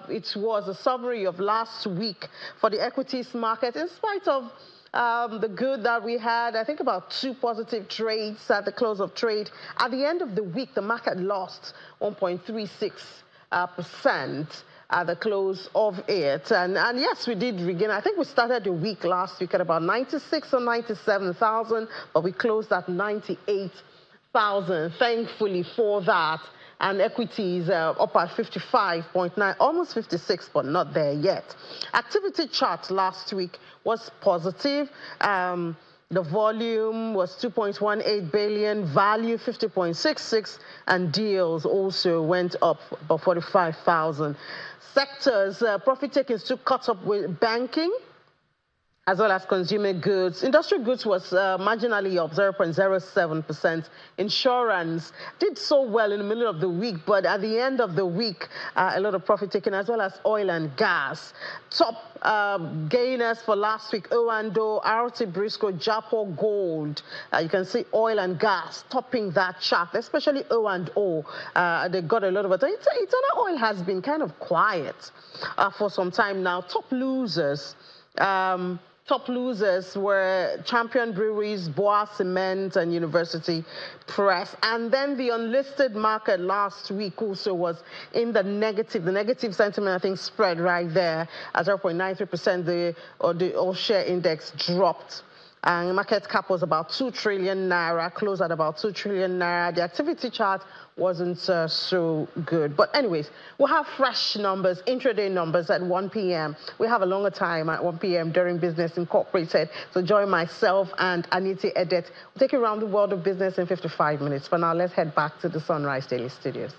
it was a summary of last week for the equities market. In spite of the good that we had, I think about 2 positive trades at the close of trade. At the end of the week, the market lost 1.36% at the close of it. And yes, we did regain. I think we started the week last week at about 96 or 97,000, but we closed at 98,000. Thankfully for that. And equities up at 55.9, almost 56, but not there yet. Activity chart last week was positive. The volume was 2.18 billion, value 50.66, and deals also went up by 45,000. Sectors, profit takings took cut up with banking, as well as consumer goods. Industrial goods was marginally up 0.07%. Insurance did so well in the middle of the week, but at the end of the week, a lot of profit taken, as well as oil and gas. Top gainers for last week, O&O, RT Briscoe, Japo Gold. You can see oil and gas topping that chart, especially O&O. They got a lot of it. Eternal oil has been kind of quiet for some time now. Top losers were Champion Breweries, Boa Cement, and University Press. And then the unlisted market last week also was in the negative. The negative sentiment, I think, spread right there at 0.93%. The all-share index dropped. And the market cap was about 2 trillion naira, closed at about 2 trillion naira. The activity chart wasn't so good. But anyways, we'll have fresh numbers, intraday numbers at 1 p.m. We have a longer time at 1 p.m. during Business Incorporated. So join myself and Anita Edet. We'll take you around the world of business in 55 minutes. For now, let's head back to the Sunrise Daily Studios.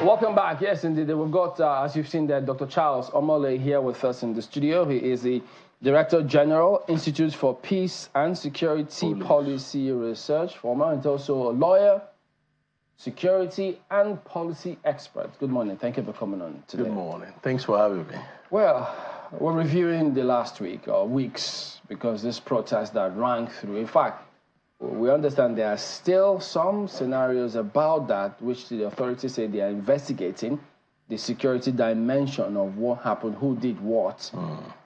Welcome back. Yes, indeed. We've got, as you've seen there, Dr. Charles Omole here with us in the studio. He is the Director General, Institute for Peace and Security Policy Research, former, and also a lawyer, security and policy expert. Good morning. Thank you for coming on today. Good morning. Thanks for having me. Well, we're reviewing the last week or weeks because this protest that rang through. In fact, we understand there are still some scenarios about that which the authorities say they are investigating. the security dimension of what happened, who did what,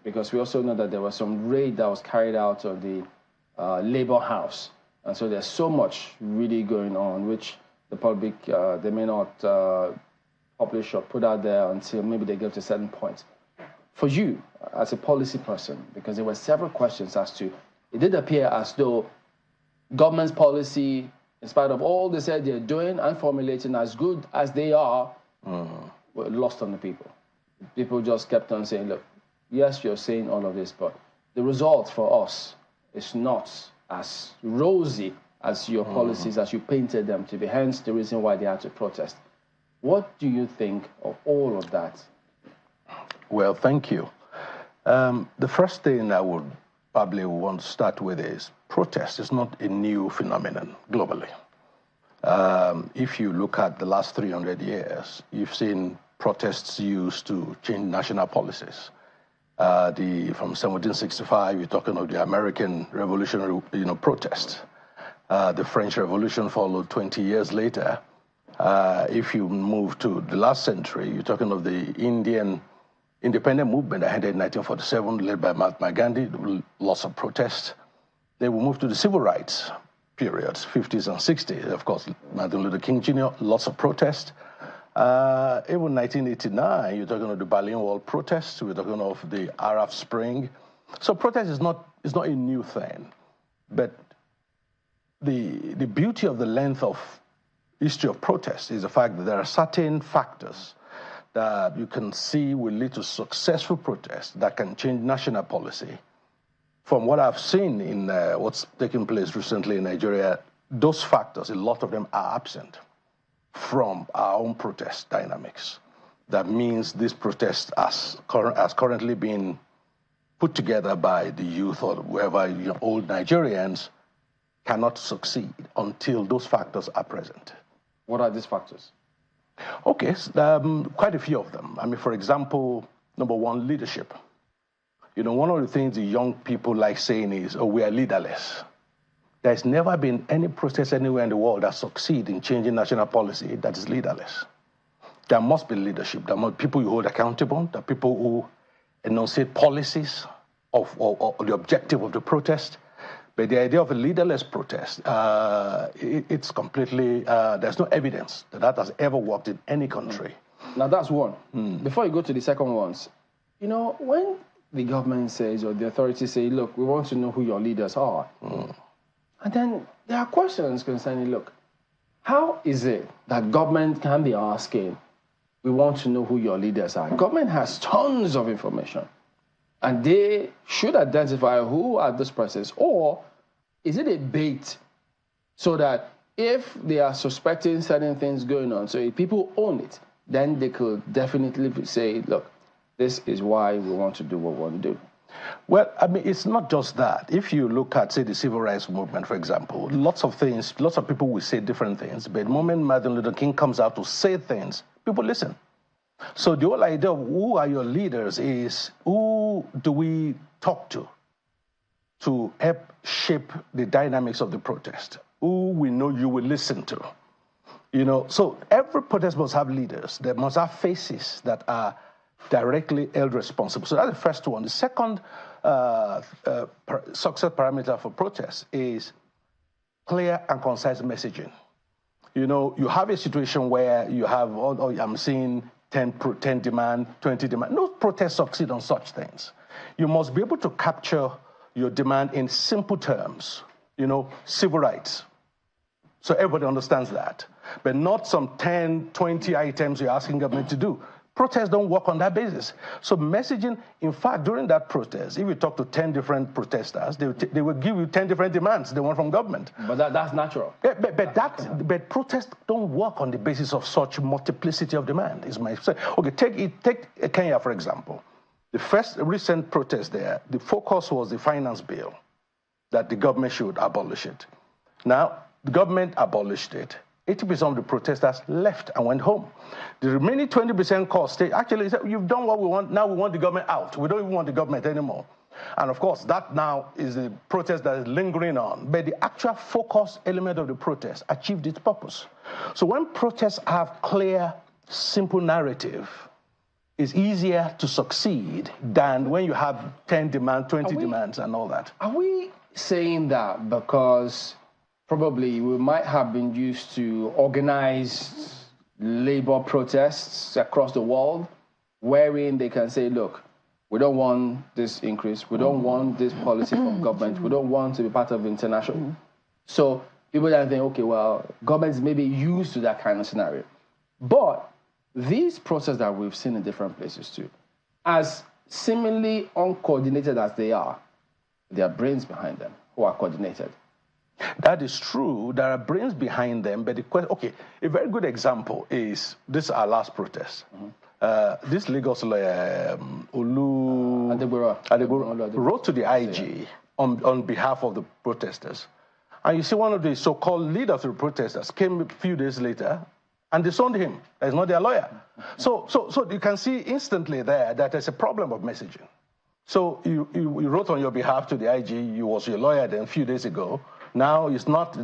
because we also know that there was some raid that was carried out on the Labour House. And so there's so much really going on, which the public, they may not publish or put out there until maybe they get to a certain point. For you, as a policy person, because there were several questions as to, it did appear as though government's policy, in spite of all they said they're doing and formulating as good as they are, were lost on the people. People just kept on saying, look, yes, you're saying all of this, but the result for us is not as rosy as your policies, as you painted them to be, hence the reason why they had to protest. What do you think of all of that? Well, thank you. The first thing I would probably want to start with is protest is not a new phenomenon globally. If you look at the last 300 years, you've seen protests used to change national policies. From 1765, you're talking of the American Revolutionary protest. The French Revolution followed 20 years later. If you move to the last century, you're talking of the Indian independent movement that ended in 1947, led by Mahatma Gandhi, lots of protests. Then we moved to the civil rights periods, 50s and 60s. Of course, Martin Luther King Jr., lots of protests. Even 1989, you're talking of the Berlin Wall protests. We're talking of the Arab Spring. So protest is not a new thing. But the beauty of the length of history of protest is the fact that there are certain factors that you can see will lead to successful protests that can change national policy. From what I've seen in what's taking place recently in Nigeria, those factors, a lot of them are absent from our own protest dynamics. That means this protest as currently being put together by the youth or whoever, old Nigerians, cannot succeed until those factors are present. What are these factors? Okay, quite a few of them. I mean, for example, number one, leadership. One of the things the young people like saying is, oh, we are leaderless. There's never been any protest anywhere in the world that succeeds in changing national policy that is leaderless. There must be leadership. There must be people you hold accountable. There are people who enunciate policies of the objective of the protest. But the idea of a leaderless protest, it's completely, there's no evidence that has ever worked in any country. Now that's one. Before you go to the second ones, when the government says or the authorities say, look, we want to know who your leaders are. And then there are questions concerning, look, how is it that government can be asking, we want to know who your leaders are? Government has tons of information. And they should identify who are this process, or is it a bait so that if they are suspecting certain things going on, so if people own it, then they could definitely say, look, this is why we want to do what we want to do. Well, I mean, it's not just that. If you look at, say, the civil rights movement, for example, lots of people will say different things, but the moment Martin Luther King comes out to say things, people listen. So the whole idea of who are your leaders is who do we talk to help shape the dynamics of the protest, who we know you will listen to. So every protest must have leaders. They must have faces that are directly held responsible. So that's the first one. The second success parameter for protests is clear and concise messaging. You have a situation where you have, I'm seeing 10 demand, 20 demand. No protest succeed on such things. You must be able to capture your demand in simple terms, civil rights. So everybody understands that. But not some 10, 20 items you're asking government to do. Protests don't work on that basis. So messaging, in fact, during that protest, if you talk to 10 different protesters, they will give you 10 different demands they want from government. But that's natural. Yeah, but protests don't work on the basis of such multiplicity of demand, is my say. Okay, take Kenya, for example. The first recent protest there, the focus was the finance bill, that the government should abolish it. Now, the government abolished it. 80% of the protesters left and went home. The remaining 20% cost, they actually said, you've done what we want, now we want the government out. We don't even want the government anymore. And of course, that now is the protest that is lingering on. But the actual focus element of the protest achieved its purpose. So when protests have clear simple narrative is easier to succeed than when you have 10 demands, 20 demands, and all that. Are we saying that because probably we might have been used to organized labor protests across the world, wherein they can say, look, we don't want this increase, we don't want this policy from government, we don't want to be part of international. So people then think, okay, well, governments may be used to that kind of scenario. But these protests that we've seen in different places too, as seemingly uncoordinated as they are, there are brains behind them who are coordinated. That is true. There are brains behind them, but the question, okay, a very good example is this our last protest. This Lagos lawyer, Adeboro, wrote to the IG on behalf of the protesters. And you see one of the so-called leaders of the protesters came a few days later and disowned him. He's not their lawyer. So you can see instantly there that there's a problem of messaging. So you wrote on your behalf to the IG, you was your lawyer then a few days ago. Now he's not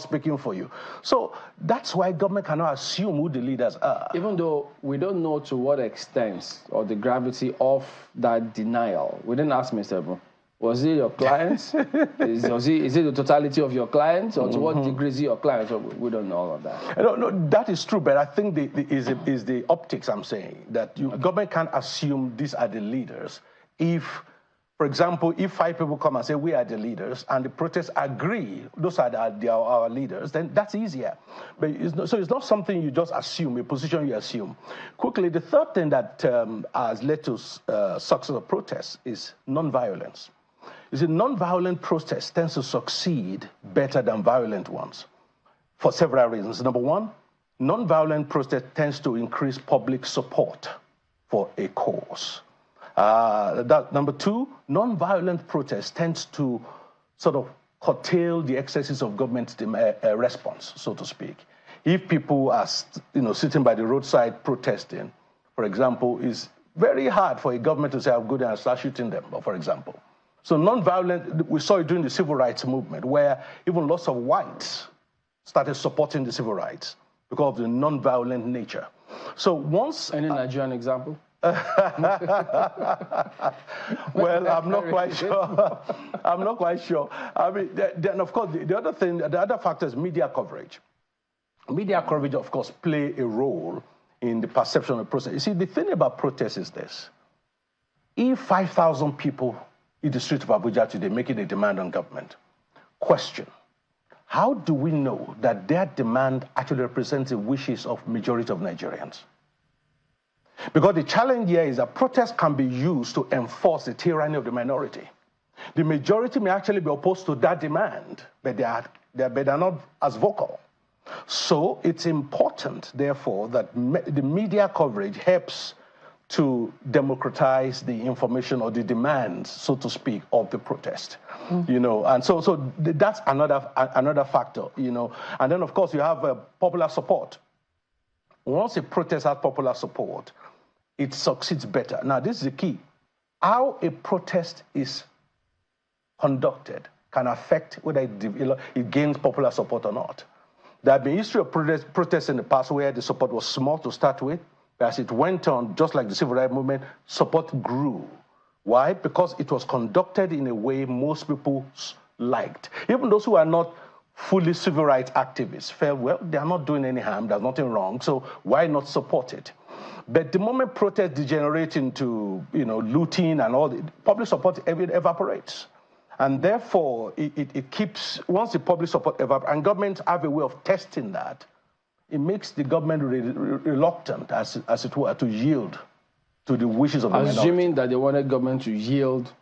speaking for you. So that's why government cannot assume who the leaders are. Even though we don't know to what extent or the gravity of that denial. We didn't ask Mr. Ebro. Was it your clients? Is it the totality of your clients? Or to what degree is it your clients? So we don't know all of that. No, that is true, but I think is the optics I'm saying, that government can't assume these are the leaders. If, for example, if 5 people come and say we are the leaders and the protests agree, those are our leaders, then that's easier. But it's not something you just assume, a position you assume. Quickly, the third thing that has led to success of protests is nonviolence. You see, nonviolent protest tends to succeed better than violent ones for several reasons. Number one, nonviolent protest tends to increase public support for a cause. Number two, nonviolent protest tends to sort of curtail the excesses of government response, so to speak. If people are sitting by the roadside protesting, for example, it's very hard for a government to say, I'll go there and start shooting them, for example. So nonviolent, we saw it during the civil rights movement, where even lots of whites started supporting the civil rights because of the nonviolent nature. So once... Any Nigerian example? Well, I'm not quite sure. I'm not quite sure. I mean, then of course, the other factor is media coverage. Media coverage, of course, play a role in the perception of the process. You see, the thing about protests is this. If 5,000 people in the street of Abuja today making a demand on government, question, how do we know that their demand actually represents the wishes of majority of Nigerians? Because the challenge here is that protests can be used to enforce the tyranny of the minority. The majority may actually be opposed to that demand, but they're not as vocal. So it's important, therefore, that the media coverage helps to democratize the information or the demands, so to speak, of the protest. And so that's another factor, And then, of course, you have popular support. Once a protest has popular support, it succeeds better. Now, this is the key. How a protest is conducted can affect whether it gains popular support or not. There have been history of protests in the past where the support was small to start with, but as it went on, just like the civil rights movement, support grew. Why? Because it was conducted in a way most people liked. Even those who are not fully civil rights activists felt, well, they are not doing any harm, there's nothing wrong, so why not support it? But the moment protests degenerate into, looting and all, public support evaporates. And therefore, it keeps, once the public support evaporates, and governments have a way of testing that, it makes the government reluctant, as it were, to yield to the wishes of the minority. Assuming that they wanted government to yield,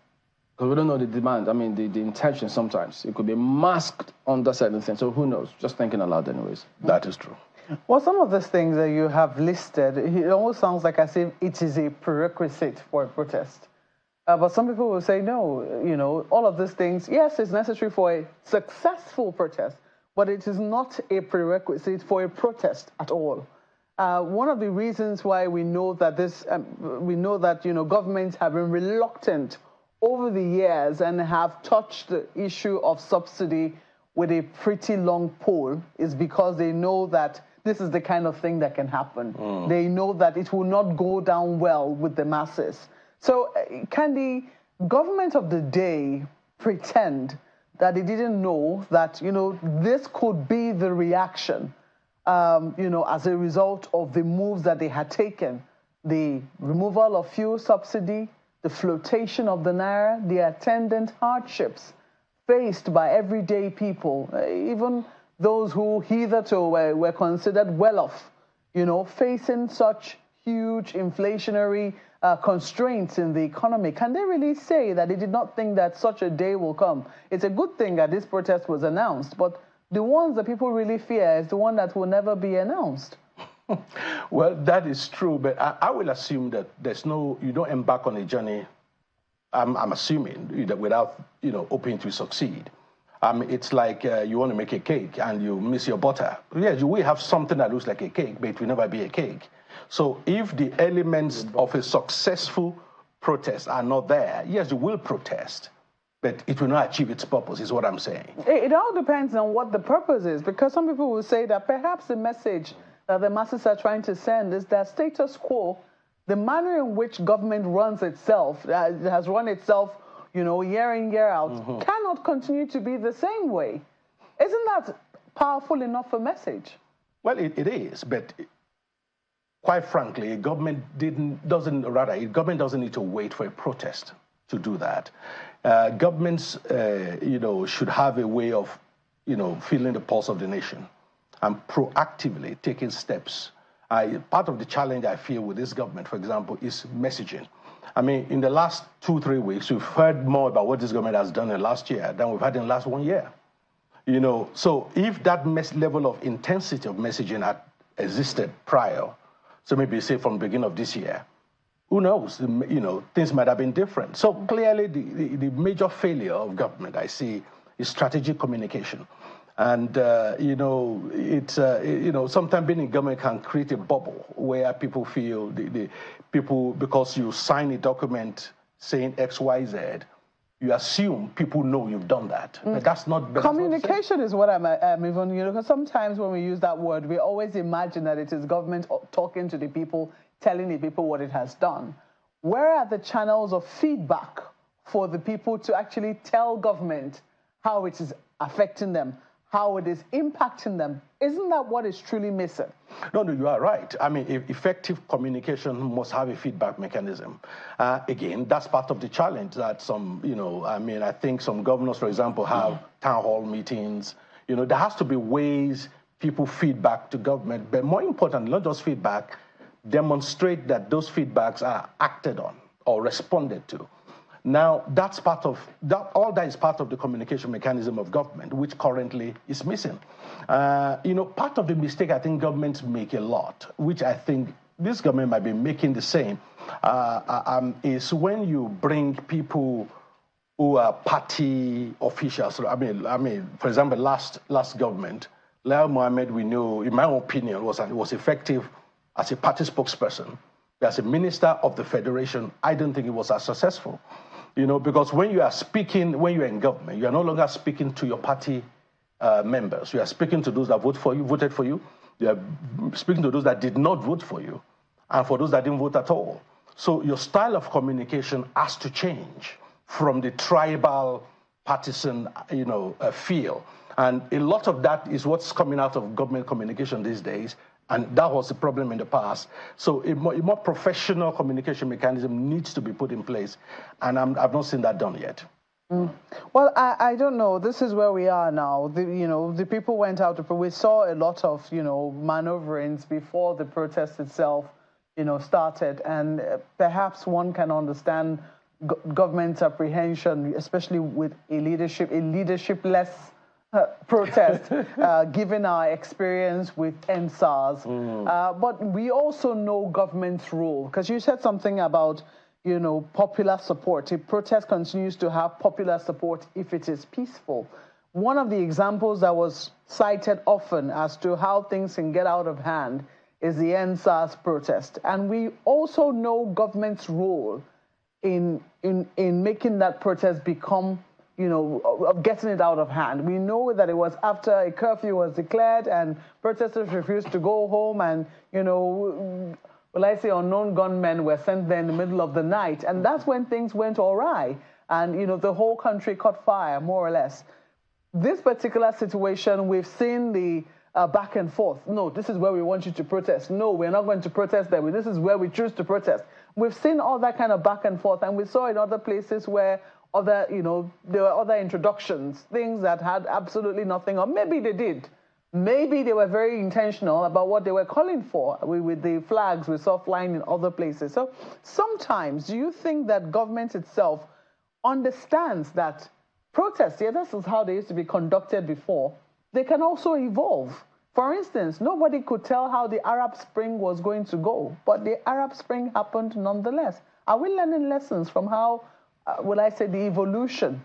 because we don't know the demand, the intention sometimes. It could be masked under certain things, so who knows? Just thinking aloud anyways. That is true. Well, some of these things that you have listed, it almost sounds like as if it is a prerequisite for a protest. But some people will say, no, all of these things, yes, it's necessary for a successful protest, but it is not a prerequisite for a protest at all. One of the reasons why we know that governments have been reluctant over the years and have touched the issue of subsidy with a pretty long pole is because they know that this is the kind of thing that can happen. They know that it will not go down well with the masses. So can the government of the day pretend that they didn't know that, this could be the reaction, as a result of the moves that they had taken? The removal of fuel subsidy, the flotation of the Naira, the attendant hardships faced by everyday people, even those who hitherto were considered well off, facing such huge inflationary constraints in the economy. Can they really say that they did not think that such a day will come? It's a good thing that this protest was announced, but the ones that people really fear is the one that will never be announced. Well, that is true, but I will assume that you don't embark on a journey, I'm assuming, that without, hoping to succeed. It's like you want to make a cake and you miss your butter. Yes, you will have something that looks like a cake, but it will never be a cake. So if the elements of a successful protest are not there, yes, you will protest, but it will not achieve its purpose, is what I'm saying. It all depends on what the purpose is, because some people will say that perhaps the message that the masses are trying to send is that status quo, the manner in which government runs itself, has run itself, year in, year out, cannot continue to be the same way. Isn't that powerful enough a message? Well, it is, but quite frankly, government doesn't need to wait for a protest to do that. Governments, should have a way of, feeling the pulse of the nation and proactively taking steps. Part of the challenge I feel with this government, for example, is messaging. In the last 2-3 weeks, we've heard more about what this government has done in the last year than we've had in the last 1 year. So if that level of intensity of messaging had existed prior, so maybe say from the beginning of this year, who knows, things might have been different. So clearly the major failure of government, I see, is strategic communication. And, sometimes being in government can create a bubble where people feel, because you sign a document saying X, Y, Z, you assume people know you've done that. But that's not... Communication is what I'm even, because sometimes when we use that word, we always imagine that it is government talking to the people, telling the people what it has done. Where are the channels of feedback for the people to actually tell government how it is affecting them, how it is impacting them? Isn't that what is truly missing? No, you are right. Effective communication must have a feedback mechanism. Again, that's part of the challenge that I think some governors, for example, have town hall meetings. There has to be ways people feedback to government, but more importantly, not just feedback, demonstrate that those feedbacks are acted on or responded to. Now, that's part of all that is part of the communication mechanism of government, which currently is missing. Part of the mistake I think governments make a lot, which I think this government might be making the same, is when you bring people who are party officials. For example, last government, Lai Mohammed, we know, in my opinion, was effective as a party spokesperson. As a minister of the federation, I don't think it was as successful. Because when you're in government, you are no longer speaking to your party members. You are speaking to those that voted for you. You are speaking to those that did not vote for you, and for those that didn't vote at all. So your style of communication has to change from the tribal, partisan, feel. And a lot of that is what's coming out of government communication these days. And that was the problem in the past. So a more professional communication mechanism needs to be put in place. And I've not seen that done yet. Well, I don't know. This is where we are now. The people went out. We saw a lot of, maneuverings before the protest itself, started. And perhaps one can understand government's apprehension, especially with a leadership-less protest, given our experience with NSAS. But we also know government's role, because you said something about, popular support. A protest continues to have popular support if it is peaceful. One of the examples that was cited often as to how things can get out of hand is the NSAS protest. And we also know government's role in making that protest become of getting it out of hand. We know that it was after a curfew was declared and protesters refused to go home, and, well, I say unknown gunmen were sent there in the middle of the night, and that's when things went awry, and, the whole country caught fire, more or less. This particular situation, we've seen the back and forth. No, this is where we want you to protest. No, we're not going to protest there. This is where we choose to protest. We've seen all that kind of back and forth, and we saw in other places where there were other introductions, things that had absolutely nothing, or maybe they did. Maybe they were very intentional about what they were calling for with the flags we saw flying in other places. So sometimes, do you think that government itself understands that protests, this is how they used to be conducted before, they can also evolve? For instance, nobody could tell how the Arab Spring was going to go, but the Arab Spring happened nonetheless. Are we learning lessons from how, the evolution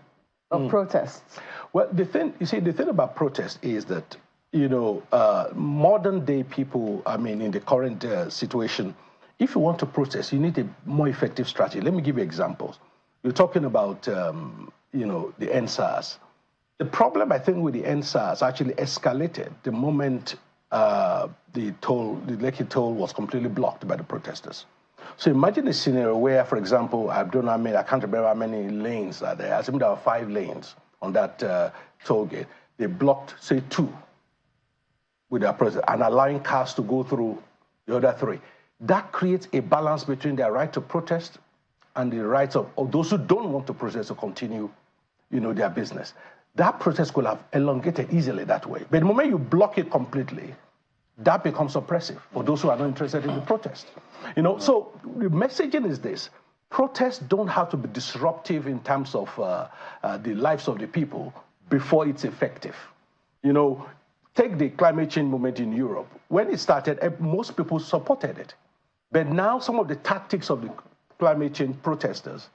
of protests? Well, the thing about protests is that, modern day people, in the current situation, if you want to protest, you need a more effective strategy. Let me give you examples. You're talking about, the NSAS. The problem, I think, with the NSAS actually escalated the moment the Lekki toll was completely blocked by the protesters. So imagine a scenario where, for example, I can't remember how many lanes are there. I think there are 5 lanes on that toll gate. They blocked, say, 2 with their protest and allowing cars to go through the other 3. That creates a balance between their right to protest and the rights of those who don't want to protest to continue, their business. That protest could have elongated easily that way. But the moment you block it completely, that becomes oppressive for those who are not interested in the protest. So the messaging is this: protests don't have to be disruptive in terms of the lives of the people before it's effective. Take the climate change movement in Europe. When it started, most people supported it. But now some of the tactics of the climate change protesters,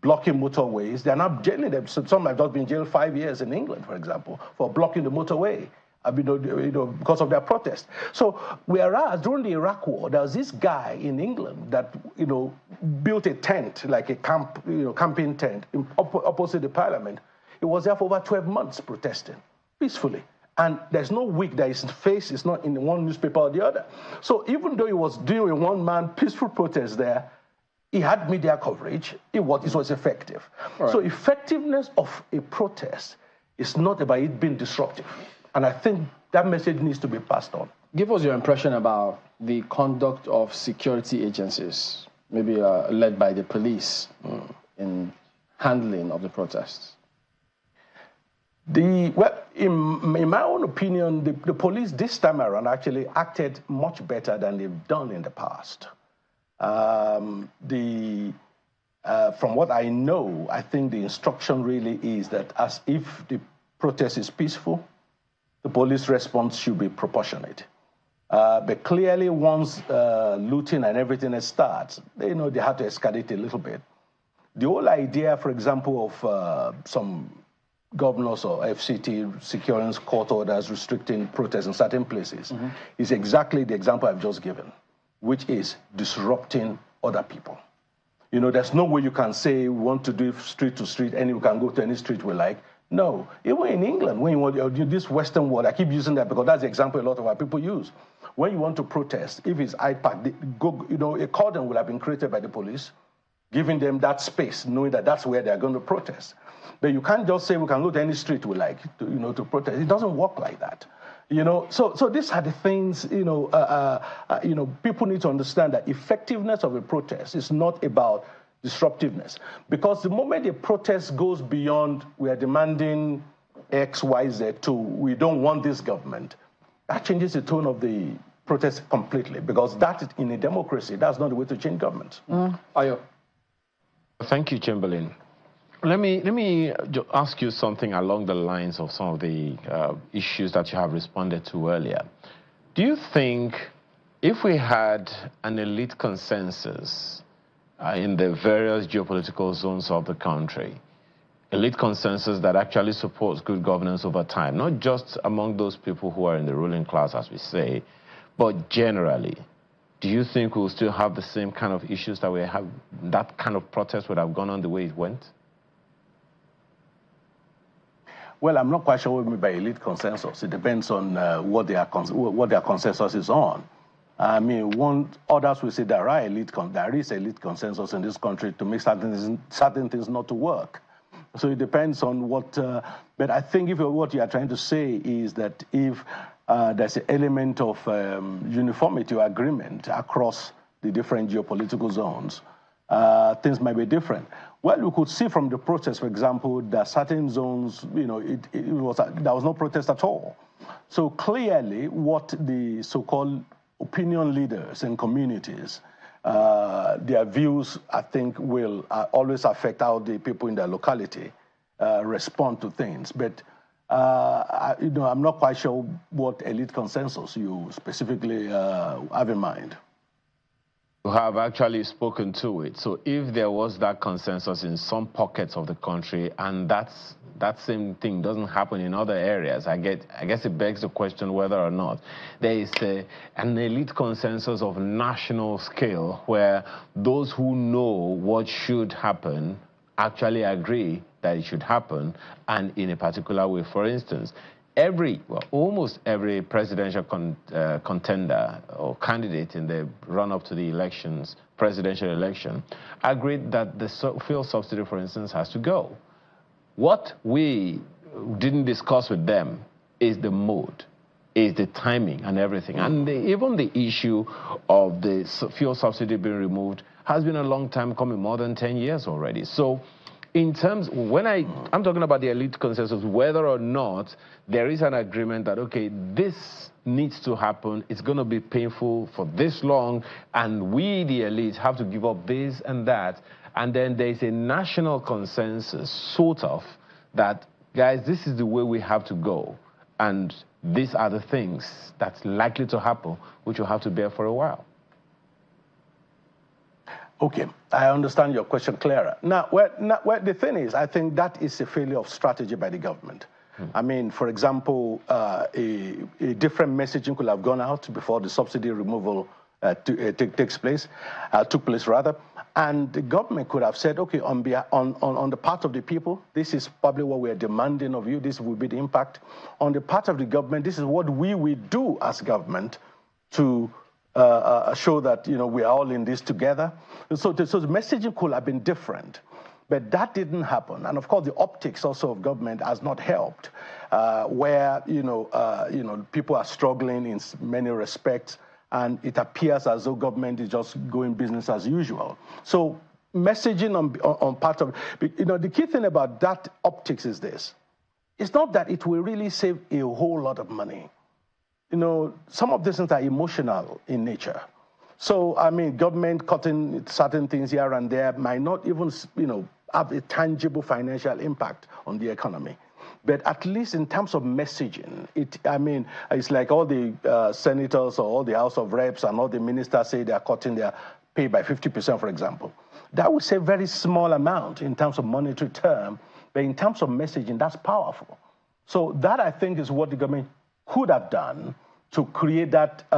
blocking motorways, they're not jailing them. Some have just been jailed 5 years in England, for example, for blocking the motorway. Because of their protest. So, whereas during the Iraq War, there was this guy in England that, built a tent, like a camping tent, opposite the parliament. He was there for over 12 months protesting peacefully. And there's no week that his face is not in one newspaper or the other. So, even though he was doing a one-man peaceful protest there, he had media coverage. It was effective. Right. So, effectiveness of a protest is not about it being disruptive. And I think that message needs to be passed on. Give us your impression about the conduct of security agencies, maybe led by the police, in handling of the protests. In my own opinion, the police this time around actually acted much better than they've done in the past. From what I know, I think the instruction really is that as if the protest is peaceful, the police response should be proportionate. But clearly, once looting and everything starts, they have to escalate a little bit. The whole idea, for example, of some governors or FCT securing court orders restricting protests in certain places is exactly the example I've just given, which is disrupting other people. There's no way you can say we want to do street to street, and we can go to any street we like. No, even in England, when you want this Western world, I keep using that because that's the example a lot of our people use. When you want to protest, if it's IPAC, a cordon will have been created by the police, giving them that space, knowing that that's where they're going to protest. But you can't just say we can go to any street we like, to protest. It doesn't work like that. So these are the things, people need to understand that effectiveness of a protest is not about disruptiveness. Because the moment a protest goes beyond, we are demanding X, Y, Z to we don't want this government, that changes the tone of the protest completely. Because that, in a democracy, that's not the way to change government. Ayo. Thank you, Chamberlain. Let me ask you something along the lines of some of the issues that you have responded to earlier. Do you think if we had an elite consensus in the various geopolitical zones of the country, elite consensus that actually supports good governance over time, not just among those people who are in the ruling class, as we say, but generally, do you think we'll still have the same kind of issues that we have, that kind of protest would have gone on the way it went? Well, I'm not quite sure what we mean by elite consensus. It depends on what their consensus is on. I mean, others will say there is elite consensus in this country to make certain things not to work. So it depends on what. But I think what you are trying to say is that if there's an element of uniformity or agreement across the different geopolitical zones, things might be different. Well, we could see from the protest, for example, that certain zones, there was no protest at all. So clearly, what the so-called opinion leaders in communities, their views, I think, will always affect how the people in their locality respond to things. But I'm not quite sure what elite consensus you specifically have in mind. You have actually spoken to it. So if there was that consensus in some pockets of the country and that same thing doesn't happen in other areas, I guess it begs the question whether or not there is an elite consensus of national scale where those who know what should happen actually agree that it should happen and in a particular way. For instance, almost every presidential contender or candidate in the run-up to the presidential election, agreed that the fuel subsidy, for instance, has to go. What we didn't discuss with them is the mode, is the timing and everything. And even the issue of the fuel subsidy being removed has been a long time coming, more than 10 years already. So in terms, when I'm talking about the elite consensus, whether or not there is an agreement that, okay, this needs to happen, it's going to be painful for this long, and we, the elite, have to give up this and that, and then there's a national consensus, sort of, that, guys, this is the way we have to go, and these are the things that's likely to happen, which will have to bear for a while. Okay, I understand your question clearer. Now, the thing is, I think that is a failure of strategy by the government. I mean, for example, a different messaging could have gone out before the subsidy removal took place, and the government could have said, okay, on the part of the people, this is probably what we are demanding of you, this will be the impact. On the part of the government, this is what we will do as government to show that, we are all in this together. So the messaging could have been different, but that didn't happen. And of course, the optics also of government has not helped, where people are struggling in many respects, and it appears as though government is just going business as usual. So messaging on part of, the key thing about that optics is this: it's not that it will really save a whole lot of money. Some of these things are emotional in nature. So, I mean, government cutting certain things here and there might not even, have a tangible financial impact on the economy. But at least in terms of messaging, it's like all the senators or all the House of Reps and all the ministers say they are cutting their pay by 50%, for example. That would say a very small amount in terms of monetary term, but in terms of messaging, that's powerful. So that, I think, is what the government could have done to create that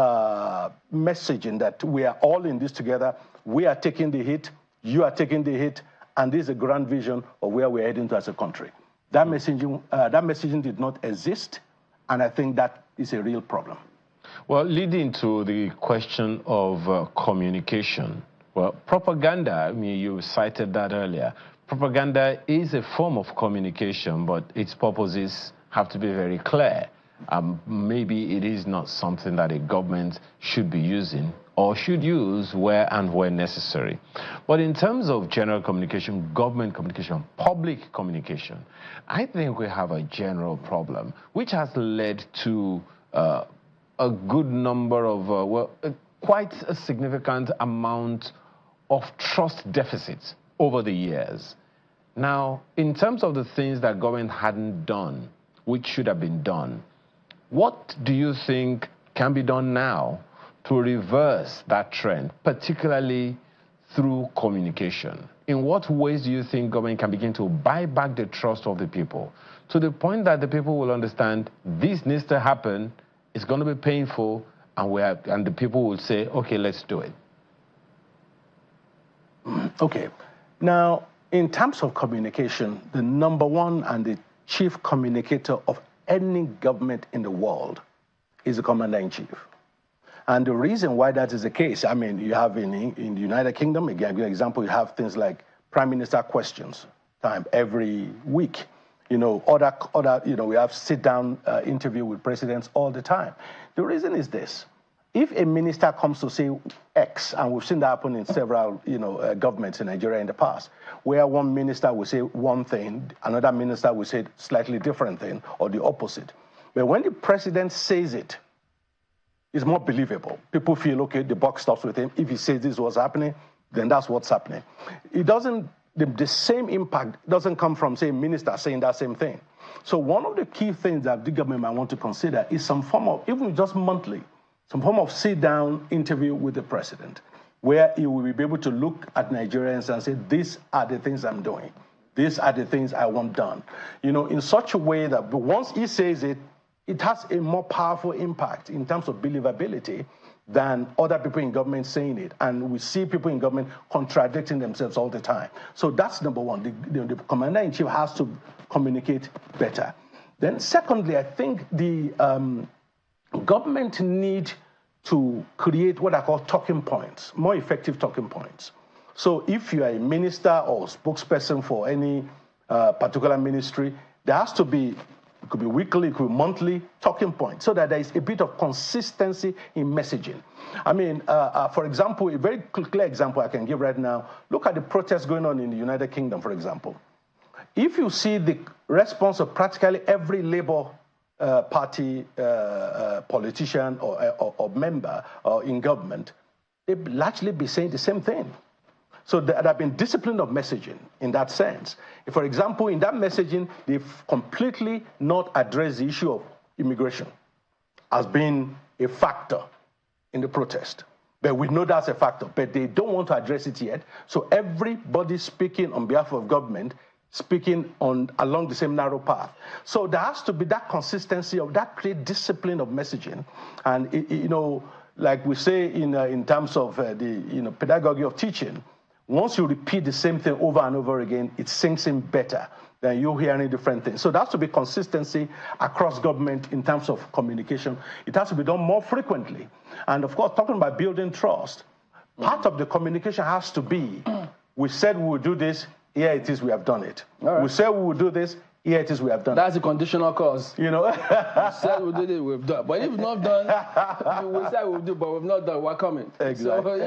messaging that we are all in this together, we are taking the hit, you are taking the hit, and this is a grand vision of where we're heading to as a country. That messaging did not exist, and I think that is a real problem. Well, leading to the question of communication, well, propaganda, you cited that earlier. Propaganda is a form of communication, but its purposes have to be very clear. Maybe it is not something that a government should be using or should use where and when necessary. But in terms of general communication, government communication, public communication, I think we have a general problem, which has led to a good number of, quite a significant amount of trust deficits over the years. Now, in terms of the things that government hadn't done, which should have been done, what do you think can be done now to reverse that trend, particularly through communication? In what ways do you think government can begin to buy back the trust of the people to the point that the people will understand this needs to happen, it's going to be painful, and the people will say, okay, let's do it? Okay. Now, in terms of communication, the number one and the chief communicator of any government in the world is the commander-in-chief. And the reason why that is the case, I mean, you have in the United Kingdom, again, an example, you have things like Prime Minister questions time every week. You know, we have sit-down interview with presidents all the time. The reason is this. If a minister comes to say X, and we've seen that happen in several, governments in Nigeria in the past, where one minister will say one thing, another minister will say slightly different thing, or the opposite. But when the president says it, it's more believable. People feel, okay, the buck stops with him. If he says this is what's happening, then that's what's happening. It doesn't, the same impact doesn't come from, say, a minister saying that same thing. So one of the key things that the government might want to consider is some form of, even just monthly, some form of sit-down interview with the president, where he will be able to look at Nigerians and say, these are the things I'm doing. These are the things I want done. You know, in such a way that once he says it, it has a more powerful impact in terms of believability than other people in government saying it. And we see people in government contradicting themselves all the time. So that's number one. The commander-in-chief has to communicate better. Then secondly, I think the government need to create what I call talking points, more effective talking points. So if you are a minister or spokesperson for any particular ministry, there has to be, it could be weekly, it could be monthly talking points, so that there is a bit of consistency in messaging. I mean, for example, a very clear example I can give right now, look at the protests going on in the United Kingdom, for example. If you see the response of practically every Labour party politician or member in government, they largely be saying the same thing. So there have been discipline of messaging in that sense. For example, in that messaging, they've completely not addressed the issue of immigration as being a factor in the protest. But we know that's a factor, but they don't want to address it yet. So everybody speaking on behalf of government, speaking along the same narrow path. So there has to be that consistency of that clear discipline of messaging. And, like we say in terms of the pedagogy of teaching, once you repeat the same thing over and over again, it sinks in better than you hearing different things. So there has to be consistency across government in terms of communication. It has to be done more frequently. And of course, talking about building trust, part of the communication has to be, we said we would do this, here it is, we have done it. Right. We said we would do this, here it is, we have done That's a conditional cause. You said we'll do this, we've done. But if we've not done, we said we'll do, but we've not done, we're coming. Exactly.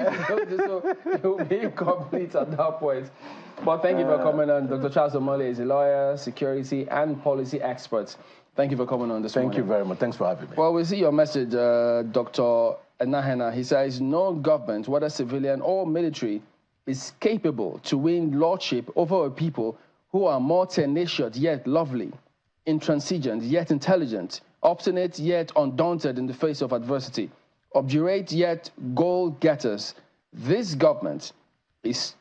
So it will be incomplete at that point. But thank you for coming on. Dr. Charles Omole is a lawyer, security, and policy expert. Thank you for coming on this morning. Thank you very much. Thanks for having me. Well, we see your message, Dr. Enahena. He says, no government, whether civilian or military, is capable to win lordship over a people who are more tenacious yet lovely, intransigent yet intelligent, obstinate yet undaunted in the face of adversity, obdurate yet goal-getters. This government is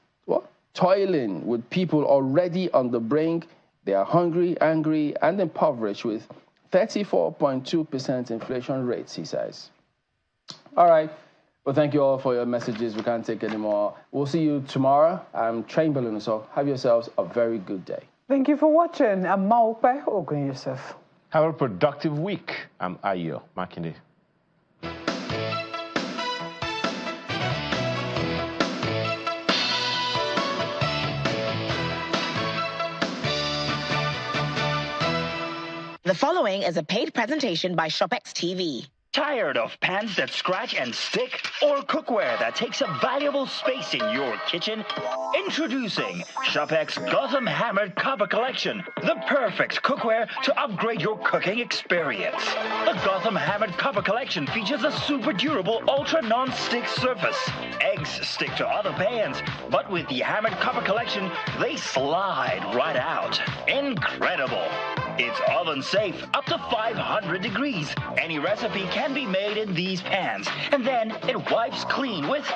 toiling with people already on the brink. They are hungry, angry, and impoverished with 34.2% inflation rates, he says. All right. Well, thank you all for your messages. We can't take any more. We'll see you tomorrow. I'm Train Balloon, so have yourselves a very good day. Thank you for watching. I'm Maupe Ogun Yusuf. Have a productive week. I'm Ayo Makinde. The following is a paid presentation by ShopX TV. Tired of pans that scratch and stick or cookware that takes up valuable space in your kitchen? Introducing ShopX Gotham Hammered Copper Collection, the perfect cookware to upgrade your cooking experience. The Gotham Hammered Copper Collection features a super durable ultra non-stick surface. Eggs stick to other pans, but with the Hammered Copper Collection, they slide right out. Incredible! It's oven safe up to 500 degrees. Any recipe can be made in these pans, and then it wipes clean with